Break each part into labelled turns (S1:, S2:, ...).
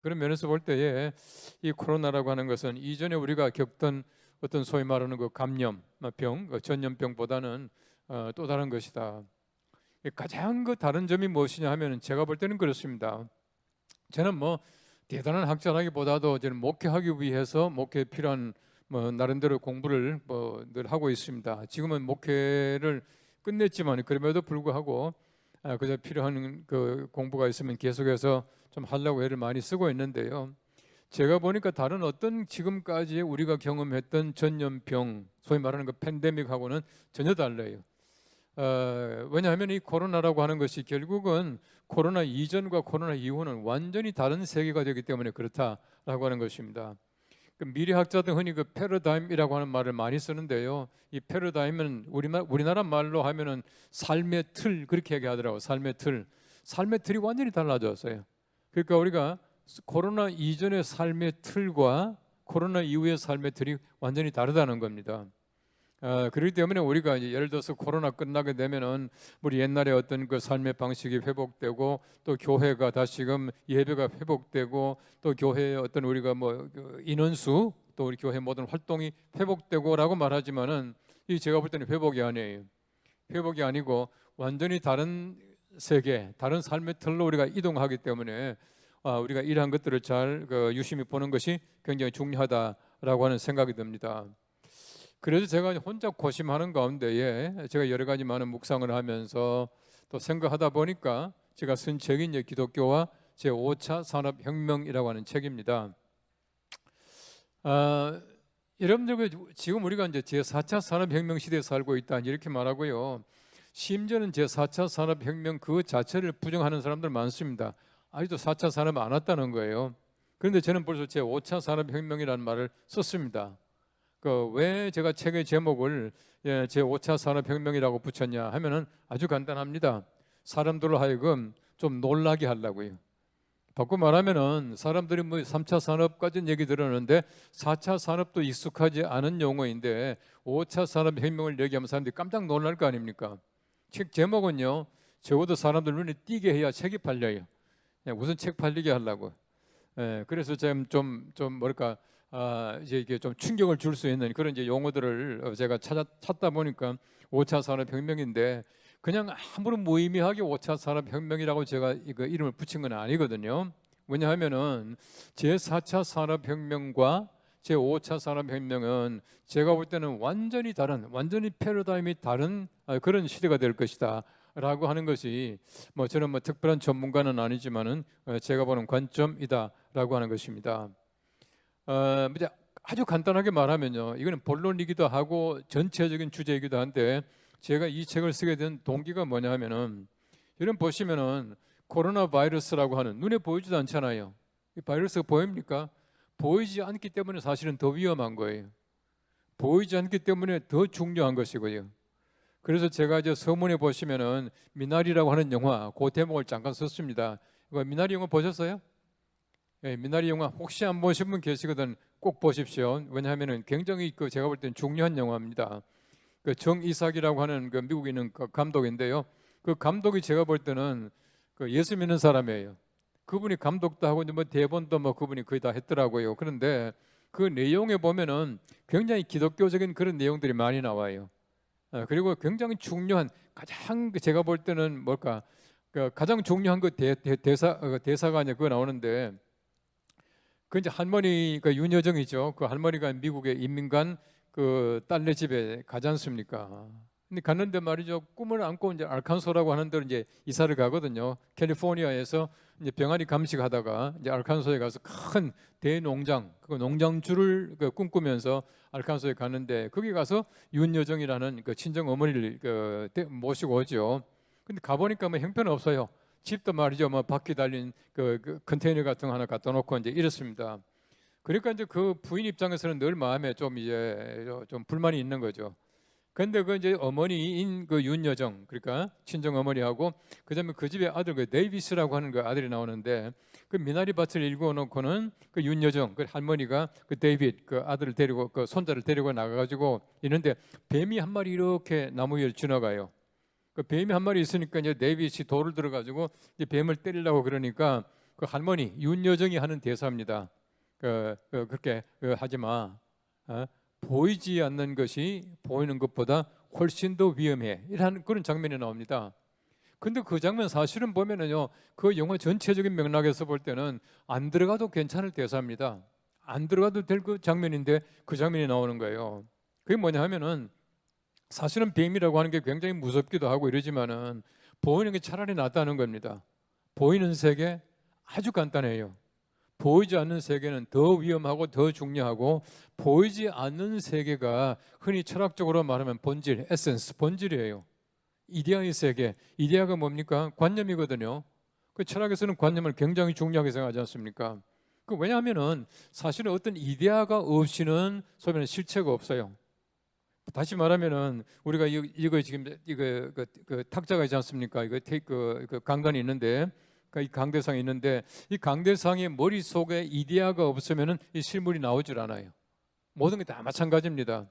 S1: 그런 면에서 볼 때에 이 코로나라고 하는 것은 이전에 우리가 겪던 어떤 소위 말하는 그 감염병, 전염병보다는 또 다른 것이다. 가장 그 다른 점이 무엇이냐 하면은 제가 볼 때는 그렇습니다. 저는 뭐 대단한 학자라기보다도 저는 목회하기 위해서 목회에 필요한 뭐 나름대로 공부를 뭐 늘 하고 있습니다. 지금은 목회를 끝냈지만 그럼에도 불구하고 그저 필요한 그 공부가 있으면 계속해서 좀 하려고 애를 많이 쓰고 있는데요. 제가 보니까 다른 어떤 지금까지 우리가 경험했던 전염병, 소위 말하는 그 팬데믹하고는 전혀 달라요. 왜냐하면 이 코로나라고 하는 것이 결국은 코로나 이전과 코로나 이후는 완전히 다른 세계가 되기 때문에 그렇다라고 하는 것입니다. 그 미래학자들 흔히 그 패러다임이라고 하는 말을 많이 쓰는데요. 이 패러다임은 우리나라 말로 하면은 삶의 틀 그렇게 얘기하더라고요. 삶의 틀. 삶의 틀이 완전히 달라졌어요. 그러니까 우리가 코로나 이전의 삶의 틀과 코로나 이후의 삶의 틀이 완전히 다르다는 겁니다. 그렇기 때문에 우리가 이제 예를 들어서 코로나 끝나게 되면은 우리 옛날에 어떤 그 삶의 방식이 회복되고 또 교회가 다시금 예배가 회복되고 또 교회의 어떤 우리가 뭐그 인원수 또 우리 교회 모든 활동이 회복되고라고 말하지만은 이 제가 볼 때는 회복이 아니에요. 회복이 아니고 완전히 다른 세계, 다른 삶의 틀로 우리가 이동하기 때문에 우리가 이러한 것들을 잘 유심히 보는 것이 굉장히 중요하다라고 하는 생각이 듭니다. 그래서 제가 혼자 고심하는 가운데에 제가 여러 가지 많은 묵상을 하면서 또 생각하다 보니까 제가 쓴 책이 이제 기독교와 제5차 산업혁명이라고 하는 책입니다. 여러분들 지금 우리가 이제 제4차 산업혁명 시대에 살고 있다 이렇게 말하고요. 심지어는 제4차 산업혁명 그 자체를 부정하는 사람들 많습니다. 아직도 4차 산업 안 왔다는 거예요. 그런데 저는 벌써 제5차 산업혁명이라는 말을 썼습니다. 왜 제가 책의 제목을 제5차 산업혁명이라고 붙였냐 하면은 아주 간단합니다. 사람들로 하여금 좀 놀라게 하려고요. 바꿔 말하면은 사람들이 뭐 3차 산업까지는 얘기 들었는데 4차 산업도 익숙하지 않은 용어인데 5차 산업혁명을 얘기하면 사람들이 깜짝 놀랄 거 아닙니까? 책 제목은요. 적어도 사람들 눈에 띄게 해야 책이 팔려요. 무슨 책 팔리게 하려고. 그래서 좀 뭐랄까 이제 이게 좀 충격을 줄 수 있는 그런 이제 용어들을 제가 찾다 보니까 5차 산업혁명인데 그냥 아무런 무의미하게 5차 산업혁명이라고 제가 이거 이름을 붙인 건 아니거든요. 왜냐하면은 제4차 산업혁명과 제5차 산업혁명은 제가 볼 때는 완전히 다른, 완전히 패러다임이 다른 그런 시대가 될 것이다. 라고 하는 것이 뭐 저는 뭐 특별한 전문가는 아니지만은 제가 보는 관점이다라고 하는 것입니다. 이제 아주 간단하게 말하면요, 이거는 본론이기도 하고 전체적인 주제이기도 한데 제가 이 책을 쓰게 된 동기가 뭐냐 하면은 여러분 보시면은 코로나 바이러스라고 하는 눈에 보이지도 않잖아요. 이 바이러스가 보입니까? 보이지 않기 때문에 사실은 더 위험한 거예요. 보이지 않기 때문에 더 중요한 것이고요. 그래서 제가 이제 서문에 보시면은 미나리라고 하는 영화 그 대목을 잠깐 썼습니다. 이거 미나리 영화 보셨어요? 미나리 영화 혹시 안 보신 분 계시거든 꼭 보십시오. 왜냐하면은 굉장히 제가 볼 때는 중요한 영화입니다. 그 정이삭이라고 하는 그 미국에 있는 그 감독인데요. 그 감독이 제가 볼 때는 그 예수 믿는 사람이에요. 그분이 감독도 하고 뭐 대본도 뭐 그분이 거의 다 했더라고요. 그런데 그 내용에 보면은 굉장히 기독교적인 그런 내용들이 많이 나와요. 그리고 굉장히 중요한 가장 제가 볼 때는 뭘까 가장 중요한 그 대사가 이제 그거 나오는데 그 이제 할머니가 윤여정이죠. 그 할머니가 미국의 인민관 그 딸네 집에 가지 않습니까? 근데 갔는데 말이죠. 꿈을 안고 이제 알칸소라고 하는 데로 이제 이사를 가거든요. 캘리포니아에서 이제 병아리 감식하다가 이제 알칸소에 가서 큰 대농장, 그 농장주를 꿈꾸면서 알칸소에 가는데 거기 가서 윤여정이라는 그 친정 어머니를 모시고 오죠. 근데 가보니까 뭐 형편은 없어요. 집도 말이죠, 뭐 바퀴 달린 그 컨테이너 같은 거 하나 갖다 놓고 이제 이렇습니다. 그러니까 이제 그 부인 입장에서는 늘 마음에 좀 이제 좀 불만이 있는 거죠. 근데 그 이제 어머니인 그 윤여정, 그러니까 친정 어머니하고 그다음에 그 집의 아들 그 데이비스라고 하는 그 아들이 나오는데 그 미나리 밭을 일궈 놓고는 그 윤여정 그 할머니가 그 데이빗 그 아들을 데리고 그 손자를 데리고 나가가지고 있는데 뱀이 한 마리 이렇게 나무 위를 지나가요. 그 뱀이 한 마리 있으니까 이제 데이빗이 돌을 들어가지고 이제 뱀을 때리려고 그러니까 그 할머니 윤여정이 하는 대사입니다. 그렇게 하지 마. 보이지 않는 것이 보이는 것보다 훨씬 더 위험해. 이런 그런 장면이 나옵니다. 근데 그 장면 사실은 보면은요, 그 영화 전체적인 맥락에서 볼 때는 안 들어가도 괜찮을 대사입니다. 안 들어가도 될 그 장면인데 그 장면이 나오는 거예요. 그게 뭐냐 하면은 사실은 뱀이라고 하는 게 굉장히 무섭기도 하고 이러지만은 보이는 게 차라리 낫다는 겁니다. 보이는 세계 아주 간단해요. 보이지 않는 세계는 더 위험하고 더 중요하고, 보이지 않는 세계가 흔히 철학적으로 말하면 본질, 에센스, 본질이에요. 이데아의 세계, 이데아가 뭡니까? 관념이거든요. 그 철학에서는 관념을 굉장히 중요하게 생각하지 않습니까? 왜냐하면은 사실은 어떤 이데아가 없이는 소위 말하는 실체가 없어요. 다시 말하면은 우리가 이거 지금 이거 그 탁자가 있지 않습니까? 이거 그 강단이 있는데, 이 강대상이 있는데, 이 강대상의 머릿속에 이데아가 없으면은 이 실물이 나오질 않아요. 모든 게 다 마찬가지입니다.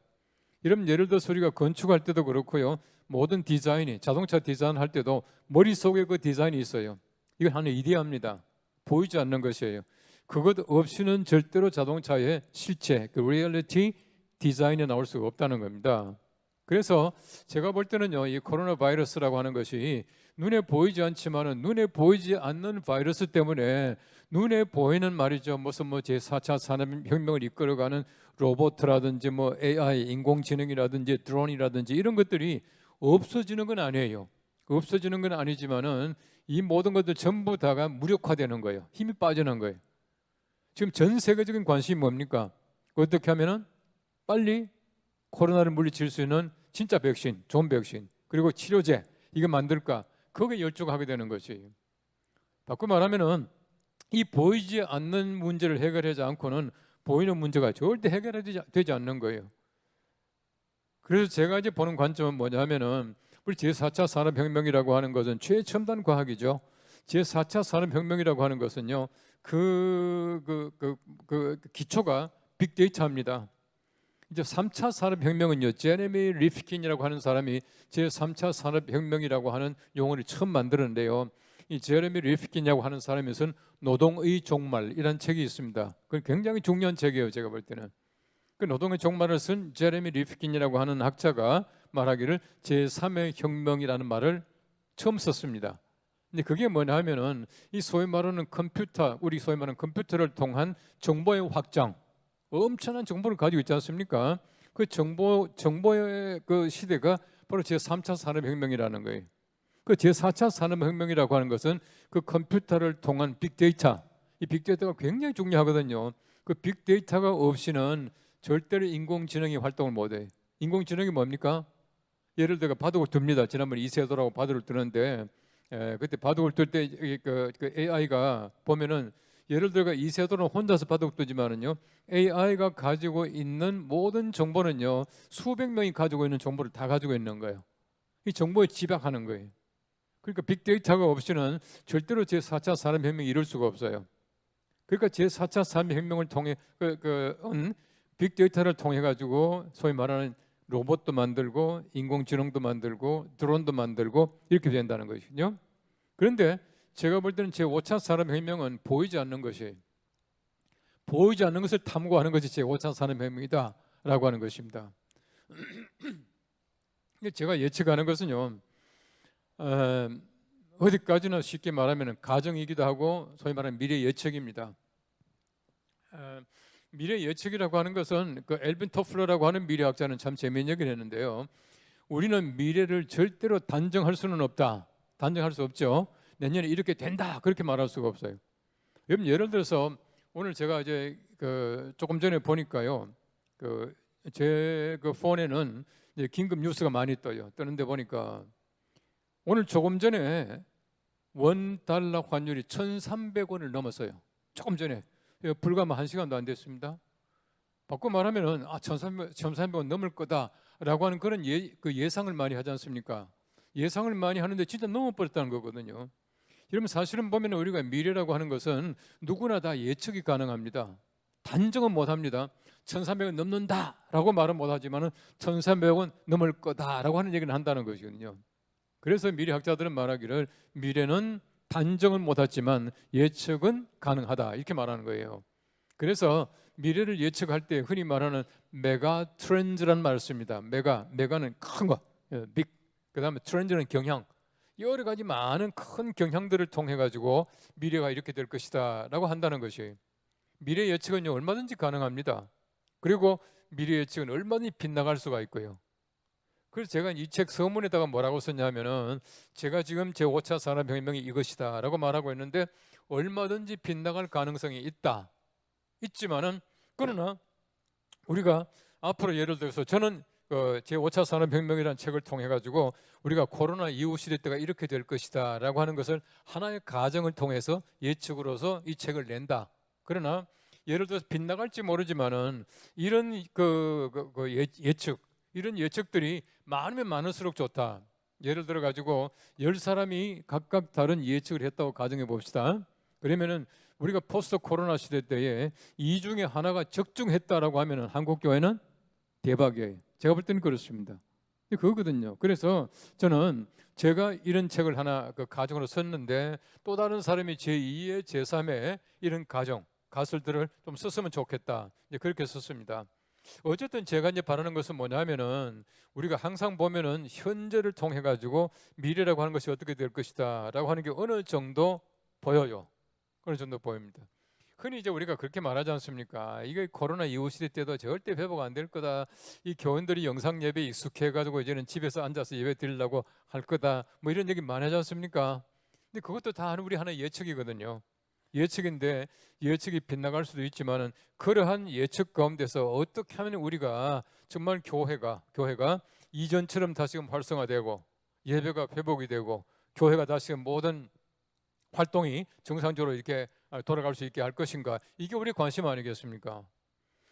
S1: 이런 예를 들어서 우리가 건축할 때도 그렇고요. 모든 디자인이, 자동차 디자인할 때도 머릿속에 그 디자인이 있어요. 이건 하나의 이데아입니다. 보이지 않는 것이에요. 그것 없이는 절대로 자동차의 실체, 그 리얼리티 디자인에 나올 수가 없다는 겁니다. 그래서 제가 볼 때는요, 이 코로나 바이러스라고 하는 것이 눈에 보이지 않지만은 눈에 보이지 않는 바이러스 때문에 눈에 보이는 말이죠, 무슨 뭐 제4차 산업혁명을 이끌어가는 로봇이라든지 뭐 AI, 인공지능이라든지 드론이라든지 이런 것들이 없어지는 건 아니에요. 없어지는 건 아니지만은 이 모든 것들 전부 다가 무력화되는 거예요. 힘이 빠지는 거예요. 지금 전 세계적인 관심이 뭡니까? 어떻게 하면은 빨리 코로나를 물리칠 수 있는 진짜 백신, 좋은 백신, 그리고 치료제 이거 만들까? 거기에 열중하게 되는 것이. 바꿔 말하면은 이 보이지 않는 문제를 해결하지 않고는 보이는 문제가 절대 해결되지 않는 거예요. 그래서 제가 이제 보는 관점은 뭐냐면은, 우리 제4차 산업혁명이라고 하는 것은 최첨단 과학이죠. 제4차 산업혁명이라고 하는 것은요, 그 기초가 빅데이터입니다. 이제 3차 산업혁명은요, 제레미 리프킨이라고 하는 사람이 제3차 산업혁명이라고 하는 용어를 처음 만들었는데요. 이 제레미 리프킨이라고 하는 사람이 쓴 노동의 종말이라는 책이 있습니다. 그건 굉장히 중요한 책이에요, 제가 볼 때는. 그 노동의 종말을 쓴 제레미 리프킨이라고 하는 학자가 말하기를 제3의 혁명이라는 말을 처음 썼습니다. 근데 그게 뭐냐 하면은 이 소위 말하는 컴퓨터, 우리 소위 말하는 컴퓨터를 통한 정보의 확장, 엄청난 정보를 가지고 있지 않습니까? 그 정보의 그 시대가 바로 제3차 산업혁명이라는 거예요. 그 제4차 산업혁명이라고 하는 것은 그 컴퓨터를 통한 빅데이터, 이 빅데이터가 굉장히 중요하거든요. 그 빅데이터가 없이는 절대로 인공지능이 활동을 못해요. 인공지능이 뭡니까? 예를 들어 바둑을 둡니다. 지난번에 이세돌하고 바둑을 두는데, 그때 바둑을 둘 때 그 AI가 보면은, 예를 들어 이세돌은 혼자서 바둑 두지만은요, AI가 가지고 있는 모든 정보는요, 수백 명이 가지고 있는 정보를 다 가지고 있는 거예요. 이 정보에 집약하는 거예요. 그러니까 빅데이터가 없이는 절대로 제4차 산업혁명이 이룰 수가 없어요. 그러니까 제4차 산업혁명을 통해 빅데이터를 통해 가지고 소위 말하는 로봇도 만들고 인공지능도 만들고 드론도 만들고 이렇게 된다는 것이거든요. 그런데 제가 볼 때는 제5차 산업혁명은 보이지 않는 것이에요. 보이지 않는 것을 탐구하는 것이 제5차 산업혁명이다 라고 하는 것입니다. 제가 예측하는 것은요, 어디까지나 쉽게 말하면 가정이기도 하고 소위 말하는 미래 예측입니다. 미래 예측이라고 하는 것은 그 엘빈 토플러라고 하는 미래학자는 참 재미있는 얘기를 했는데요. 우리는 미래를 절대로 단정할 수는 없다. 단정할 수 없죠. 내년에 이렇게 된다 그렇게 말할 수가 없어요. 여러분, 예를 들어서 오늘 제가 이제 조금 전에 보니까요, 제 폰에는 이제 긴급 뉴스가 많이 뜨는데 보니까 오늘 조금 전에 $1 환율이 1,300원을 넘었어요. 조금 전에, 불과 1시간도 안 됐습니다. 바꿔 말하면은 1,300원 넘을 거다라고 하는 그런 예상을 많이 하지 않습니까? 예상을 많이 하는데 진짜 넘어버렸다는 거거든요. 여러분, 사실은 보면 우리가 미래라고 하는 것은 누구나 다 예측이 가능합니다. 단정은 못합니다. 1,300원 넘는다라고 말은 못하지만은 1,300원 넘을 거다라고 하는 얘기는 한다는 것이거든요. 그래서 미래학자들은 말하기를 미래는 단정은 못하지만 예측은 가능하다 이렇게 말하는 거예요. 그래서 미래를 예측할 때 흔히 말하는 메가 트렌드라는 말을 씁니다. 메가는 큰 거, 빅. 그다음에 트렌드는 경향. 여러 가지 많은 큰 경향들을 통해 가지고 미래가 이렇게 될 것이다라고 한다는 것이 미래 예측은요 얼마든지 가능합니다. 그리고 미래 예측은 얼마든지 빗나갈 수가 있고요. 그래서 제가 이 책 서문에다가 뭐라고 썼냐면은 제가 지금 제5차 산업혁명이 이것이다라고 말하고 있는데 얼마든지 빗나갈 가능성이 있지만은 그러나 우리가 앞으로 예를 들어서 저는 제5차 산업혁명이라는 책을 통해 가지고 우리가 코로나 이후 시대 때가 이렇게 될 것이다라고 하는 것을 하나의 가정을 통해서 예측으로서 이 책을 낸다. 그러나 예를 들어서 빗나갈지 모르지만은 이런 예측 이런 예측들이 많으면 많을수록 좋다. 예를 들어 가지고 10사람이 각각 다른 예측을 했다고 가정해 봅시다. 그러면은 우리가 포스트 코로나 시대 때에 이 중에 하나가 적중했다라고 하면은 한국 교회는 대박이에요. 제가 볼 때는 그렇습니다. 그거거든요. 그래서 저는 제가 이런 책을 하나 가정으로 썼는데 또 다른 사람이 제2의 제3의 이런 가설들을 좀 썼으면 좋겠다. 이제 그렇게 썼습니다. 어쨌든 제가 이제 바라는 것은 뭐냐면은 우리가 항상 보면은 현재를 통해 가지고 미래라고 하는 것이 어떻게 될 것이다라고 하는 게 어느 정도 보여요. 어느 정도 보입니다. 흔히 이제 우리가 그렇게 말하지 않습니까? 이게 코로나 이후 시대 때도 절대 회복 안 될 거다. 이 교원들이 영상 예배에 익숙해 가지고 이제는 집에서 앉아서 예배 드리려고 할 거다. 뭐 이런 얘기 많이 하지 않습니까? 근데 그것도 다 우리 하나의 예측이거든요. 예측인데 예측이 빗나갈 수도 있지만은 그러한 예측 가운데서 어떻게 하면 우리가 정말 교회가 이전처럼 다시금 활성화되고 예배가 회복이 되고 교회가 다시금 모든 활동이 정상적으로 이렇게 돌아갈 수 있게 할 것인가, 이게 우리 관심 아니겠습니까?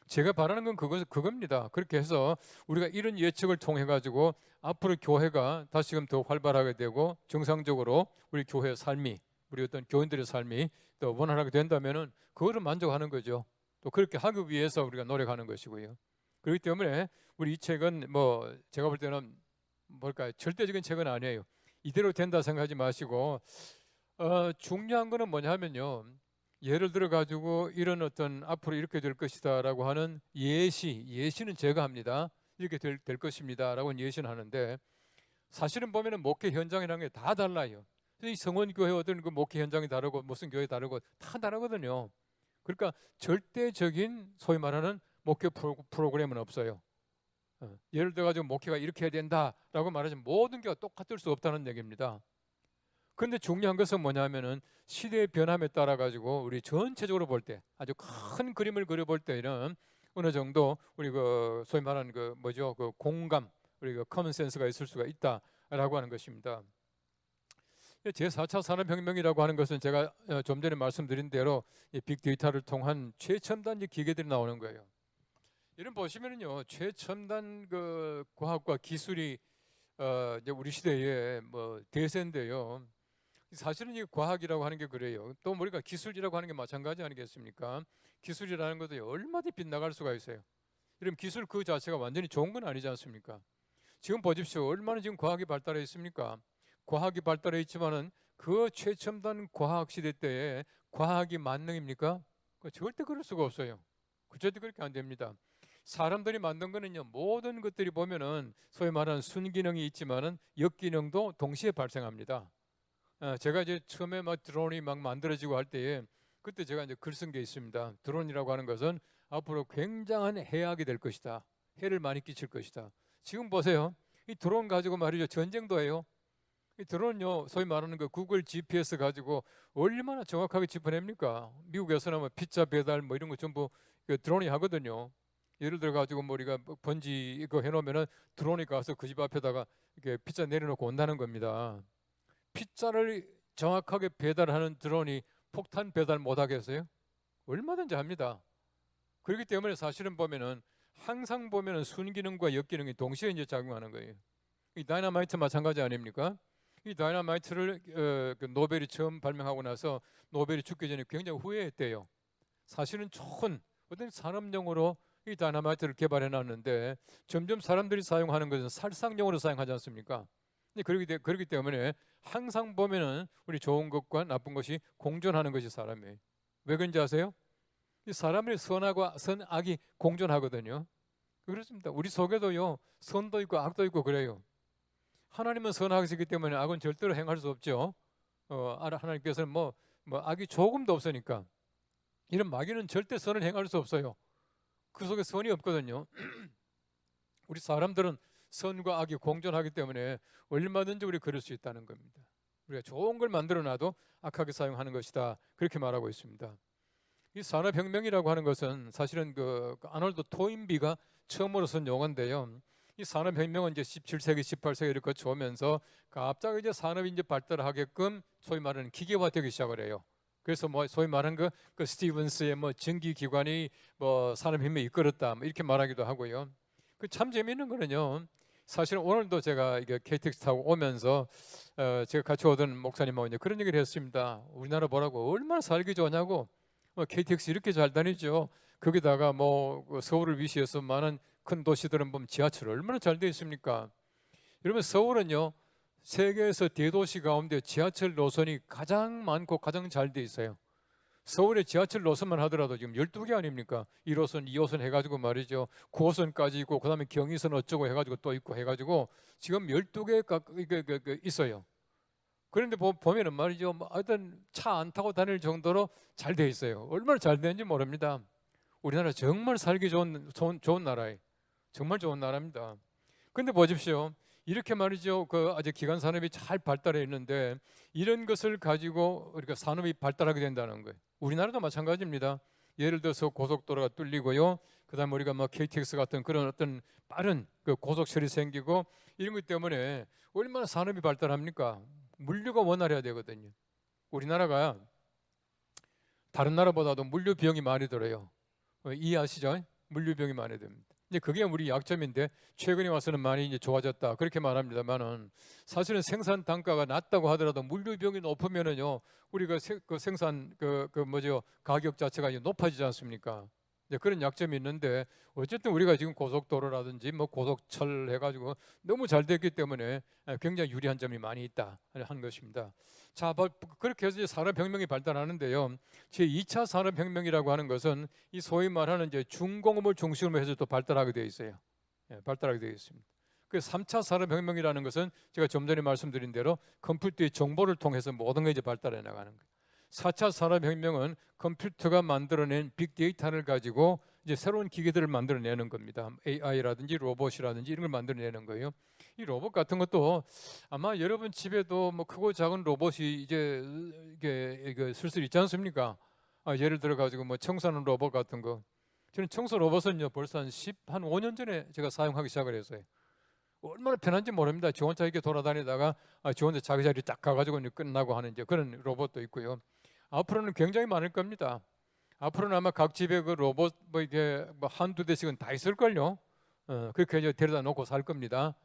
S1: 제가 바라는 건 그겁니다. 그렇게 해서 우리가 이런 예측을 통해 가지고 앞으로 교회가 다시금 더 활발하게 되고 정상적으로 우리 교회의 삶이, 우리 어떤 교인들의 삶이 또 원활하게 된다면은 그거를 만족하는 거죠. 또 그렇게 하기 위해서 우리가 노력하는 것이고요. 그렇기 때문에 우리 이 책은 뭐 제가 볼 때는 뭘까요? 절대적인 책은 아니에요. 이대로 된다 생각하지 마시고 중요한 거는 뭐냐면요. 예를 들어 가지고 이런 어떤 앞으로 이렇게 될 것이다라고 하는 예시는 제가 합니다. 이렇게 될 것입니다라고 예시는 하는데 사실은 보면은 목회 현장이라는 게 다 달라요. 이 성원교회 어떤 그 목회 현장이 다르고 무슨 교회 다르고 다 다르거든요. 그러니까 절대적인 소위 말하는 목회 프로그램은 없어요. 예를 들어 가지고 목회가 이렇게 해야 된다라고 말하지만 모든 게 똑같을 수 없다는 얘기입니다. 그런데 중요한 것은 뭐냐면은 시대의 변함에 따라 가지고 우리 전체적으로 볼 때 아주 큰 그림을 그려볼 때는 어느 정도 우리 그 소위 말하는 그 뭐죠, 그 공감, 우리 그 커먼 센스가 있을 수가 있다라고 하는 것입니다. 제4차 산업혁명이라고 하는 것은 제가 좀 전에 말씀드린 대로 이 빅데이터를 통한 최첨단 기계들이 나오는 거예요. 이런 보시면은요, 최첨단 그 과학과 기술이 이제 우리 시대에 뭐 대세인데요. 사실은 이 과학이라고 하는 게 그래요. 또 우리가 기술이라고 하는 게 마찬가지 아니겠습니까? 기술이라는 것도 얼마든지 빗나갈 수가 있어요. 이런 기술 그 자체가 완전히 좋은 건 아니지 않습니까? 지금 보십시오. 얼마나 지금 과학이 발달해 있습니까? 과학이 발달해 있지만은 그 최첨단 과학 시대 때에 과학이 만능입니까? 절대 그럴 수가 없어요. 절대 그렇게 안 됩니다. 사람들이 만든 거는요, 모든 것들이 보면은 소위 말하는 순기능이 있지만은 역기능도 동시에 발생합니다. 제가 이제 처음에 막 드론이 막 만들어지고 할 때에 그때 제가 이제 글 쓴 게 있습니다. 드론이라고 하는 것은 앞으로 굉장한 해악이 될 것이다. 해를 많이 끼칠 것이다. 지금 보세요. 이 드론 가지고 말이죠, 전쟁도 해요. 이 드론요, 소위 말하는 그 구글 GPS 가지고 얼마나 정확하게 짚어냅니까? 미국에서는 뭐 피자 배달 뭐 이런 거 전부 그 드론이 하거든요. 예를 들어 가지고 뭐 우리가 번지 이거 해놓으면은 드론이 가서 그 집 앞에다가 이렇게 피자 내려놓고 온다는 겁니다. 피자를 정확하게 배달하는 드론이 폭탄 배달 못 하겠어요? 얼마든지 합니다. 그렇기 때문에 사실은 보면은 항상 보면은 순기능과 역기능이 동시에 이제 작용하는 거예요. 이 다이너마이트 마찬가지 아닙니까? 이 다이너마이트를 그 노벨이 처음 발명하고 나서 노벨이 죽기 전에 굉장히 후회했대요. 사실은 좋은 어떤 산업용으로 이 다이너마이트를 개발해 놨는데 점점 사람들이 사용하는 것은 살상용으로 사용하지 않습니까? 그렇기 때문에 항상 보면은 우리 좋은 것과 나쁜 것이 공존하는 것이 사람이에요. 왜 그런지 아세요? 이 사람의 선악이 공존하거든요. 그렇습니다. 우리 속에도요, 선도 있고 악도 있고 그래요. 하나님은 선하시기 때문에 악은 절대로 행할 수 없죠. 하나님께서는 뭐 악이 조금도 없으니까 이런 마귀는 절대 선을 행할 수 없어요. 그 속에 선이 없거든요. 우리 사람들은 선과 악이 공존하기 때문에 얼마든지 우리 그럴 수 있다는 겁니다. 우리가 좋은 걸 만들어놔도 악하게 사용하는 것이다, 그렇게 말하고 있습니다. 이 산업혁명이라고 하는 것은 사실은 그 아놀드 토인비가 처음으로 쓴 용어인데요. 이 산업혁명은 이제 17세기, 18세기를 거쳐오면서 갑자기 이제 산업이 이제 발달하게끔 소위 말하는 기계화되기 시작을 해요. 그래서 뭐 소위 말하는 그 스티븐스의 뭐 전기기관이 뭐 산업혁명을 이끌었다, 뭐 이렇게 말하기도 하고요. 그 참 재미있는 거는요. 사실은 오늘도 제가 이게 KTX 타고 오면서 제가 같이 오던 목사님하고 이제 그런 얘기를 했습니다. 우리나라 보라고 얼마나 살기 좋냐고. KTX 이렇게 잘 다니죠. 거기다가 뭐 서울을 위시해서 많은 큰 도시들은 보면 지하철 얼마나 잘 돼 있습니까? 여러분 서울은요, 세계에서 대도시 가운데 지하철 노선이 가장 많고 가장 잘 돼 있어요. 서울의 지하철 노선만 하더라도 지금 12개 아닙니까? 1호선, 2호선 해가지고 말이죠. 9호선까지 있고 그다음에 경의선 어쩌고 해가지고 또 있고 해가지고 지금 12개가 있어요. 그런데 보면은 말이죠, 어떤 차 안 타고 다닐 정도로 잘 돼 있어요. 얼마나 잘 되는지 모릅니다. 우리나라 정말 살기 좋은 나라예요. 정말 좋은 나라입니다. 근데 보십시오. 이렇게 말이죠, 그 아직 기관 산업이 잘 발달해 있는데 이런 것을 가지고 우리가 산업이 발달하게 된다는 거예요. 우리나라도 마찬가지입니다. 예를 들어서 고속도로가 뚫리고요. 그다음에 우리가 뭐 KTX 같은 그런 어떤 빠른 그 고속철이 생기고 이런 것 때문에 얼마나 산업이 발달합니까? 물류가 원활해야 되거든요. 우리나라가 다른 나라보다도 물류 비용이 많이 들어요. 이해하시죠? 물류 비용이 많이 듭니다. 이제 그게 우리 약점인데 최근에 와서는 많이 이제 좋아졌다, 그렇게 말합니다만은 사실은 생산 단가가 낮다고 하더라도 물류 비용이 높으면은요, 우리가 그 생산 뭐죠, 가격 자체가 이제 높아지지 않습니까? 이제 그런 약점이 있는데 어쨌든 우리가 지금 고속도로라든지 뭐 고속철 해가지고 너무 잘 됐기 때문에 굉장히 유리한 점이 많이 있다 하는 것입니다. 자, 그렇게 해서 이제 산업혁명이 발달하는데요. 제2차 산업혁명이라고 하는 것은 이 소위 말하는 이제 중공업을 중심으로 해서 또 발달하게 되어 있어요. 발달하게 되어 있습니다. 그 3차 산업혁명이라는 것은 제가 좀 전에 말씀드린 대로 컴퓨터의 정보를 통해서 모든 게 이제 발달해 나가는 거예요. 4차 산업혁명은 컴퓨터가 만들어낸 빅데이터를 가지고 이제 새로운 기계들을 만들어내는 겁니다. AI라든지 로봇이라든지 이런 걸 만들어내는 거예요. 이 로봇 같은 것도 아마 여러분 집에도 뭐 크고 작은 로봇이 이제 이게 슬슬 있지 않습니까? 예를 들어 가지고 뭐 청소하는 로봇 같은 거. 저는 청소 로봇은요 벌써 한 5년 전에 제가 사용하기 시작을 했어요. 얼마나 편한지 모릅니다. 저 혼자 이렇게 돌아다니다가 저 혼자 자기 자리 딱 가가지고 끝나고 하는 이제 그런 로봇도 있고요. 앞으로는 굉장히 많을 겁니다. 앞으로는 아마 각 집에 그 로봇 뭐 이게 뭐 한두 대씩은 다 있을걸요. 그렇게 이제 데려다 놓고 살 겁니다.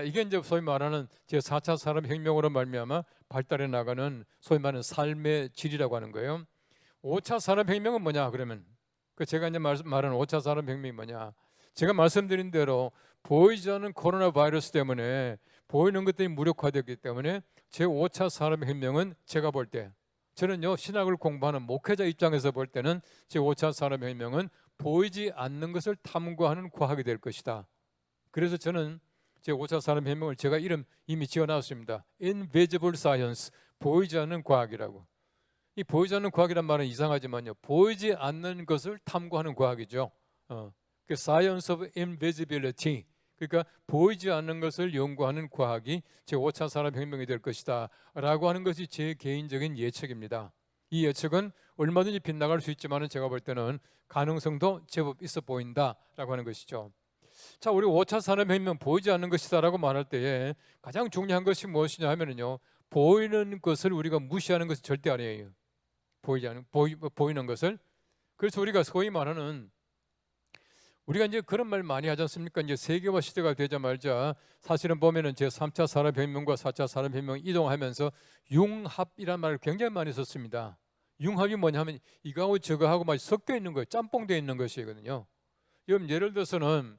S1: 이게 이제 소위 말하는 제 4차 산업혁명으로 말미암아 발달해 나가는 소위 말하는 삶의 질이라고 하는 거예요. 5차 산업혁명은 뭐냐 그러면 그 제가 이제 말하는 5차 산업혁명이 뭐냐? 제가 말씀드린 대로 보이지 않는 코로나 바이러스 때문에 보이는 것들이 무력화되기 때문에 제 5차 산업혁명은 제가 볼 때 저는요 신학을 공부하는 목회자 입장에서 볼 때는 제 5차 산업혁명은 보이지 않는 것을 탐구하는 과학이 될 것이다. 그래서 저는 제 5차 산업혁명을 제가 이름 이미 지어놨습니다. Invisible Science, 보이지 않는 과학이라고. 이 보이지 않는 과학이란 말은 이상하지만요, 보이지 않는 것을 탐구하는 과학이죠. 그 Science of Invisibility, 그러니까 보이지 않는 것을 연구하는 과학이 제 5차 산업혁명이 될 것이다 라고 하는 것이 제 개인적인 예측입니다. 이 예측은 얼마든지 빗나갈 수 있지만 제가 볼 때는 가능성도 제법 있어 보인다라고 하는 것이죠. 자, 우리 5차 산업혁명 보이지 않는 것이다라고 말할 때에 가장 중요한 것이 무엇이냐 하면은요, 보이는 것을 우리가 무시하는 것은 절대 아니에요. 보이는 것을. 그래서 우리가 소위 말하는 우리가 이제 그런 말 많이 하지 않습니까? 이제 세계화 시대가 되자마자 사실은 보면은 제 3차 산업혁명과 4차 산업혁명 이동하면서 융합이라는 말을 굉장히 많이 썼습니다. 융합이 뭐냐면 이거하고 저거하고 막 섞여 있는 거예요. 짬뽕되어 있는 것이거든요. 여러분 예를 들어서는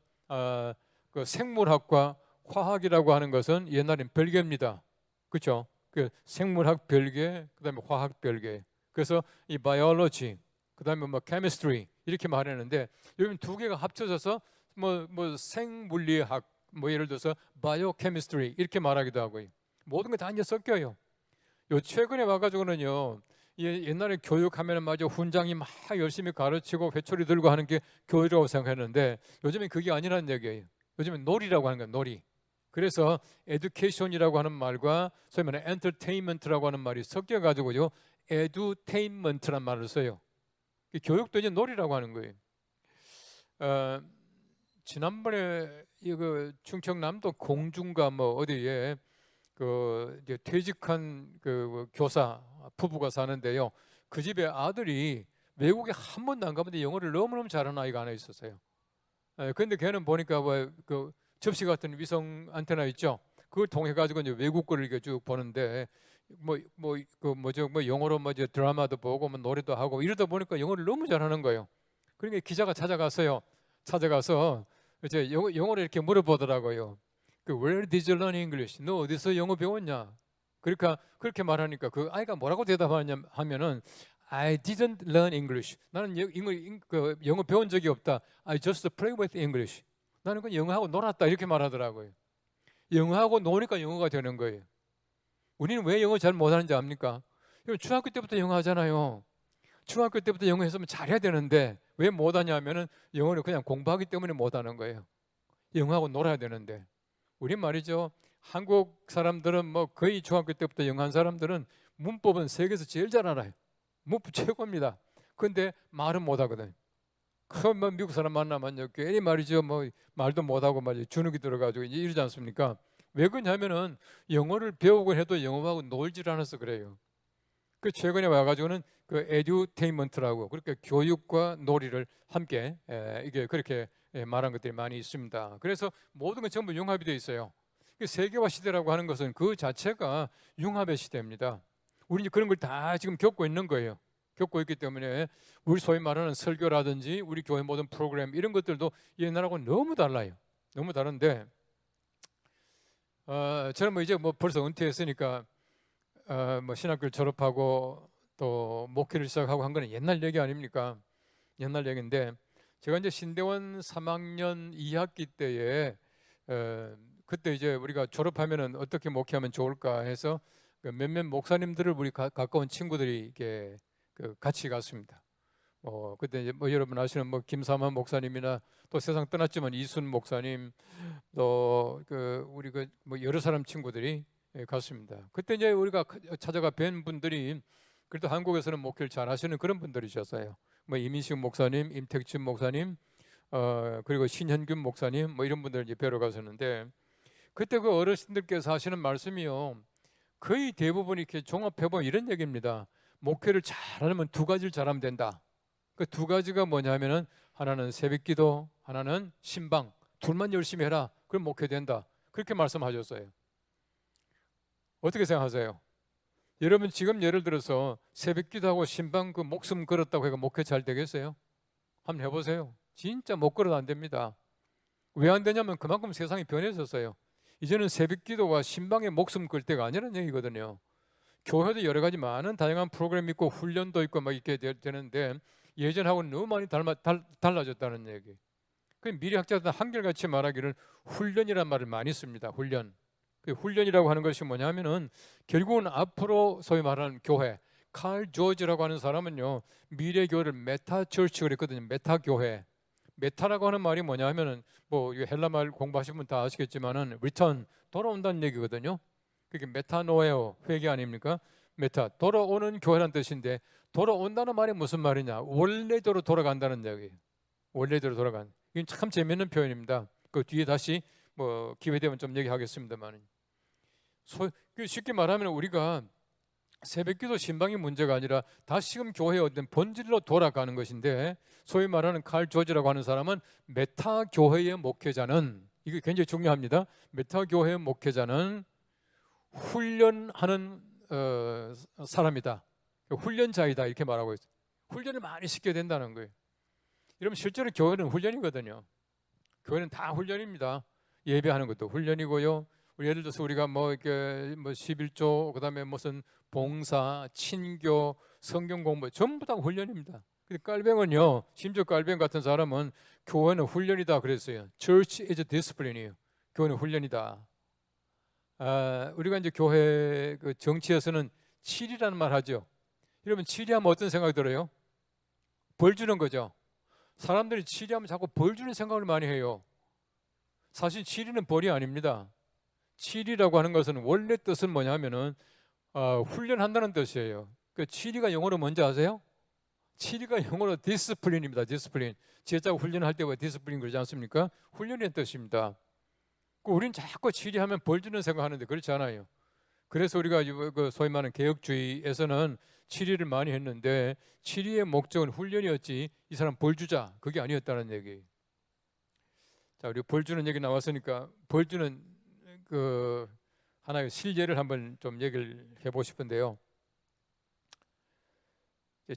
S1: 그 생물학과 화학이라고 하는 것은 옛날엔 별개입니다. 그렇죠? 그 생물학 별개, 그다음에 화학 별개. 그래서 이 biology, 그다음에 뭐 chemistry 이렇게 말하는데 요즘 두 개가 합쳐져서 뭐 생물리학, 뭐 예를 들어서 biochemistry 이렇게 말하기도 하고요. 모든 게 다 이제 섞여요. 요 최근에 와가지고는요. 옛날에 교육하면 마저 훈장이 막 열심히 가르치고 회초리 들고 하는 게 교육이라고 생각했는데 요즘엔 그게 아니라는 얘기예요. 요즘엔 놀이라고 하는 거예요. 놀이. 그래서 education이라고 하는 말과 소위 말하는 entertainment라고 하는 말이 섞여가지고요. edutainment란 말을 써요. 교육도 이제 놀이라고 하는 거예요. 지난번에 이거 충청남도 공주인가 뭐 어디에 그 이제 퇴직한 그 교사 부부가 사는데요. 그 집에 아들이 외국에 한 번도 안 가봤는데 영어를 너무너무 잘하는 아이가 하나 있었어요. 근데 걔는 보니까 그 접시 같은 위성 안테나 있죠. 그걸 통해 가지고 이제 외국 거를 이렇게 쭉 보는데 뭐 영어로 뭐 이제 드라마도 보고 뭐 노래도 하고 이러다 보니까 영어를 너무 잘하는 거예요. 그러니까 기자가 찾아갔어요. 찾아가서 이제 영어를 이렇게 물어보더라고요. 그 Where did you learn English? 너 어디서 영어 배웠냐? 그러니까 그렇게 말하니까 그 아이가 뭐라고 대답하냐 하면은 I didn't learn English. 나는 영어 배운 적이 없다. I just play with English. 나는 그 영어하고 놀았다 이렇게 말하더라고요. 영어하고 노니까 영어가 되는 거예요. 우리는 왜 영어 잘 못하는지 압니까? 중학교 때부터 영어 하잖아요. 중학교 때부터 영어 했으면 잘해야 되는데 왜 못하냐면은 영어를 그냥 공부하기 때문에 못하는 거예요. 영어하고 놀아야 되는데. 우리 말이죠. 한국 사람들은 뭐 거의 중학교 때부터 영어 한 사람들은 문법은 세계에서 제일 잘 알아요. 문법 최고입니다. 근데 말은 못하거든. 그뭐 미국 사람 만나면 괜히 말이죠. 뭐 말도 못하고 말이죠. 주눅이 들어가지고 이제 이러지 않습니까? 왜 그러냐면은 영어를 배우고 해도 영어하고 놀질 않아서 그래요. 그 최근에 와가지고는 그 에듀테인먼트라고 그렇게 교육과 놀이를 함께 이게 그렇게 말한 것들이 많이 있습니다. 그래서 모든 건 전부 융합이 되어 있어요. 세계화 시대라고 하는 것은 그 자체가 융합의 시대입니다. 우리는 그런 걸 다 지금 겪고 있는 거예요. 겪고 있기 때문에 우리 소위 말하는 설교라든지 우리 교회 모든 프로그램 이런 것들도 옛날하고 너무 달라요. 너무 다른데 저는 뭐 이제 뭐 벌써 은퇴했으니까 뭐 신학교를 졸업하고 또 목회를 시작하고 한 거는 옛날 얘기 아닙니까? 옛날 얘기인데 제가 이제 신대원 3학년 2학기 때에 그때 이제 우리가 졸업하면은 어떻게 목회하면 좋을까 해서 그 몇몇 목사님들을 우리 가까운 친구들이 이렇게 그 같이 갔습니다. 그때 이제 뭐 여러분 아시는 뭐 김삼환 목사님이나 또 세상 떠났지만 이순 목사님 또 그 우리 그 뭐 여러 사람 친구들이 갔습니다. 그때 이제 우리가 찾아가 뵌 분들이 그래도 한국에서는 목회를 잘 하시는 그런 분들이셨어요. 뭐 이민식 목사님, 임택춘 목사님, 그리고 신현균 목사님 뭐 이런 분들 이제 뵈러 가셨는데 그때 그 어르신들께서 하시는 말씀이요. 거의 대부분 이렇게 종합해 보면 이런 얘기입니다. 목회를 잘하면 두 가지를 잘하면 된다. 그 두 가지가 뭐냐면은 하나는 새벽기도, 하나는 신방. 둘만 열심히 해라. 그럼 목회된다. 그렇게 말씀하셨어요. 어떻게 생각하세요? 여러분 지금 예를 들어서 새벽기도하고 신방 그 목숨 걸었다고 해서 목회 잘 되겠어요? 한번 해보세요. 진짜 못 걸어도 안 됩니다. 왜 안 되냐면 그만큼 세상이 변해졌어요. 이제는 새벽기도가 신방에 목숨 걸 때가 아니라는 얘기거든요. 교회도 여러 가지 많은 다양한 프로그램이 있고 훈련도 있고 막 이렇게 되는데 예전하고는 너무 많이 달라졌다는 얘기. 그 미래학자들 한결같이 말하기를 훈련이란 말을 많이 씁니다. 훈련. 그 훈련이라고 하는 것이 뭐냐면은 결국은 앞으로 소위 말하는 교회. 칼 조지라고 하는 사람은요 미래 교회를 메타 처치 그랬거든요. 메타 교회. 메타라고 하는 말이 뭐냐면은 뭐 헬라 말 공부하신 분 다 아시겠지만은 리턴 돌아온다는 얘기거든요. 그게 메타노에오 회개 아닙니까? 메타 돌아오는 교회란 뜻인데 돌아온다는 말이 무슨 말이냐? 원래대로 돌아간다는 얘기예요. 원래대로 돌아간. 이건 참 재미있는 표현입니다. 그 뒤에 다시 뭐 기회 되면 좀 얘기하겠습니다만. 쉽게 말하면 우리가 새벽기도 신방이 문제가 아니라 다시금 교회의 어떤 본질로 돌아가는 것인데 소위 말하는 칼 조지라고 하는 사람은 메타 교회의 목회자는 이게 굉장히 중요합니다. 메타 교회의 목회자는 훈련하는 사람이다. 훈련자이다 이렇게 말하고 있어요. 훈련을 많이 시켜야 된다는 거예요. 여러분 실제로 교회는 훈련이거든요. 교회는 다 훈련입니다. 예배하는 것도 훈련이고요. 예를 들어서 우리가 뭐 이렇게 뭐 11조 그다음에 무슨 봉사, 친교, 성경 공부 전부 다 훈련입니다. 근데 깔뱅은요, 심지어 깔뱅 같은 사람은 교회는 훈련이다 그랬어요. Church is discipline이에요. 교회는 훈련이다. 우리가 이제 교회 그 정치에서는 치리라는 말 하죠. 여러분 치리하면 어떤 생각이 들어요? 벌 주는 거죠. 사람들이 치리하면 자꾸 벌 주는 생각을 많이 해요. 사실 치리는 벌이 아닙니다. 치리라고 하는 것은 원래 뜻은 뭐냐면은 훈련한다는 뜻이에요. 그 치리가 영어로 뭔지 아세요? 치리가 영어로 디스플린입니다. 디스플린. 제자가 훈련할 때 왜 디스플린 그러지 않습니까? 훈련의 뜻입니다. 우리는 자꾸 치리하면 벌 주는 생각하는데 그렇지 않아요. 그래서 우리가 그 소위 말하는 개혁주의에서는 치리를 많이 했는데 치리의 목적은 훈련이었지 이 사람 벌 주자 그게 아니었다는 얘기. 자, 우리 벌 주는 얘기 나왔으니까 벌 주는 그 하나의 실제를 한번 좀 얘기를 해보고 싶은데요.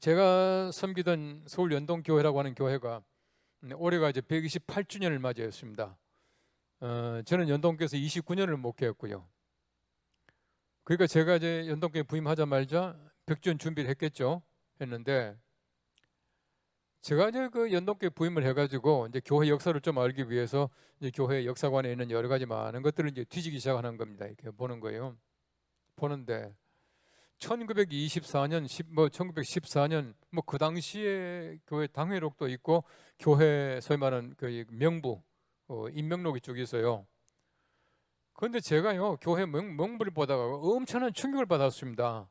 S1: 제가 섬기던 서울 연동교회라고 하는 교회가 올해가 이제 128주년을 맞이했습니다. 저는 연동교회에서 29년을 목회했고요. 그러니까 제가 이제 연동교회 부임하자마자 100주년 준비를 했는데 제가 이제 그 연동교회 부임을 해가지고 이제 교회 역사를 좀 알기 위해서 이제 교회 역사관에 있는 여러 가지 많은 것들을 이제 뒤지기 시작하는 겁니다. 이렇게 보는 거예요. 보는데 1924년, 1914년 뭐 그 당시에 교회 당회록도 있고 교회 소위 말하는 그 명부 인명록이 쭉 있어요. 그런데 제가요 교회 명부를 보다가 엄청난 충격을 받았습니다.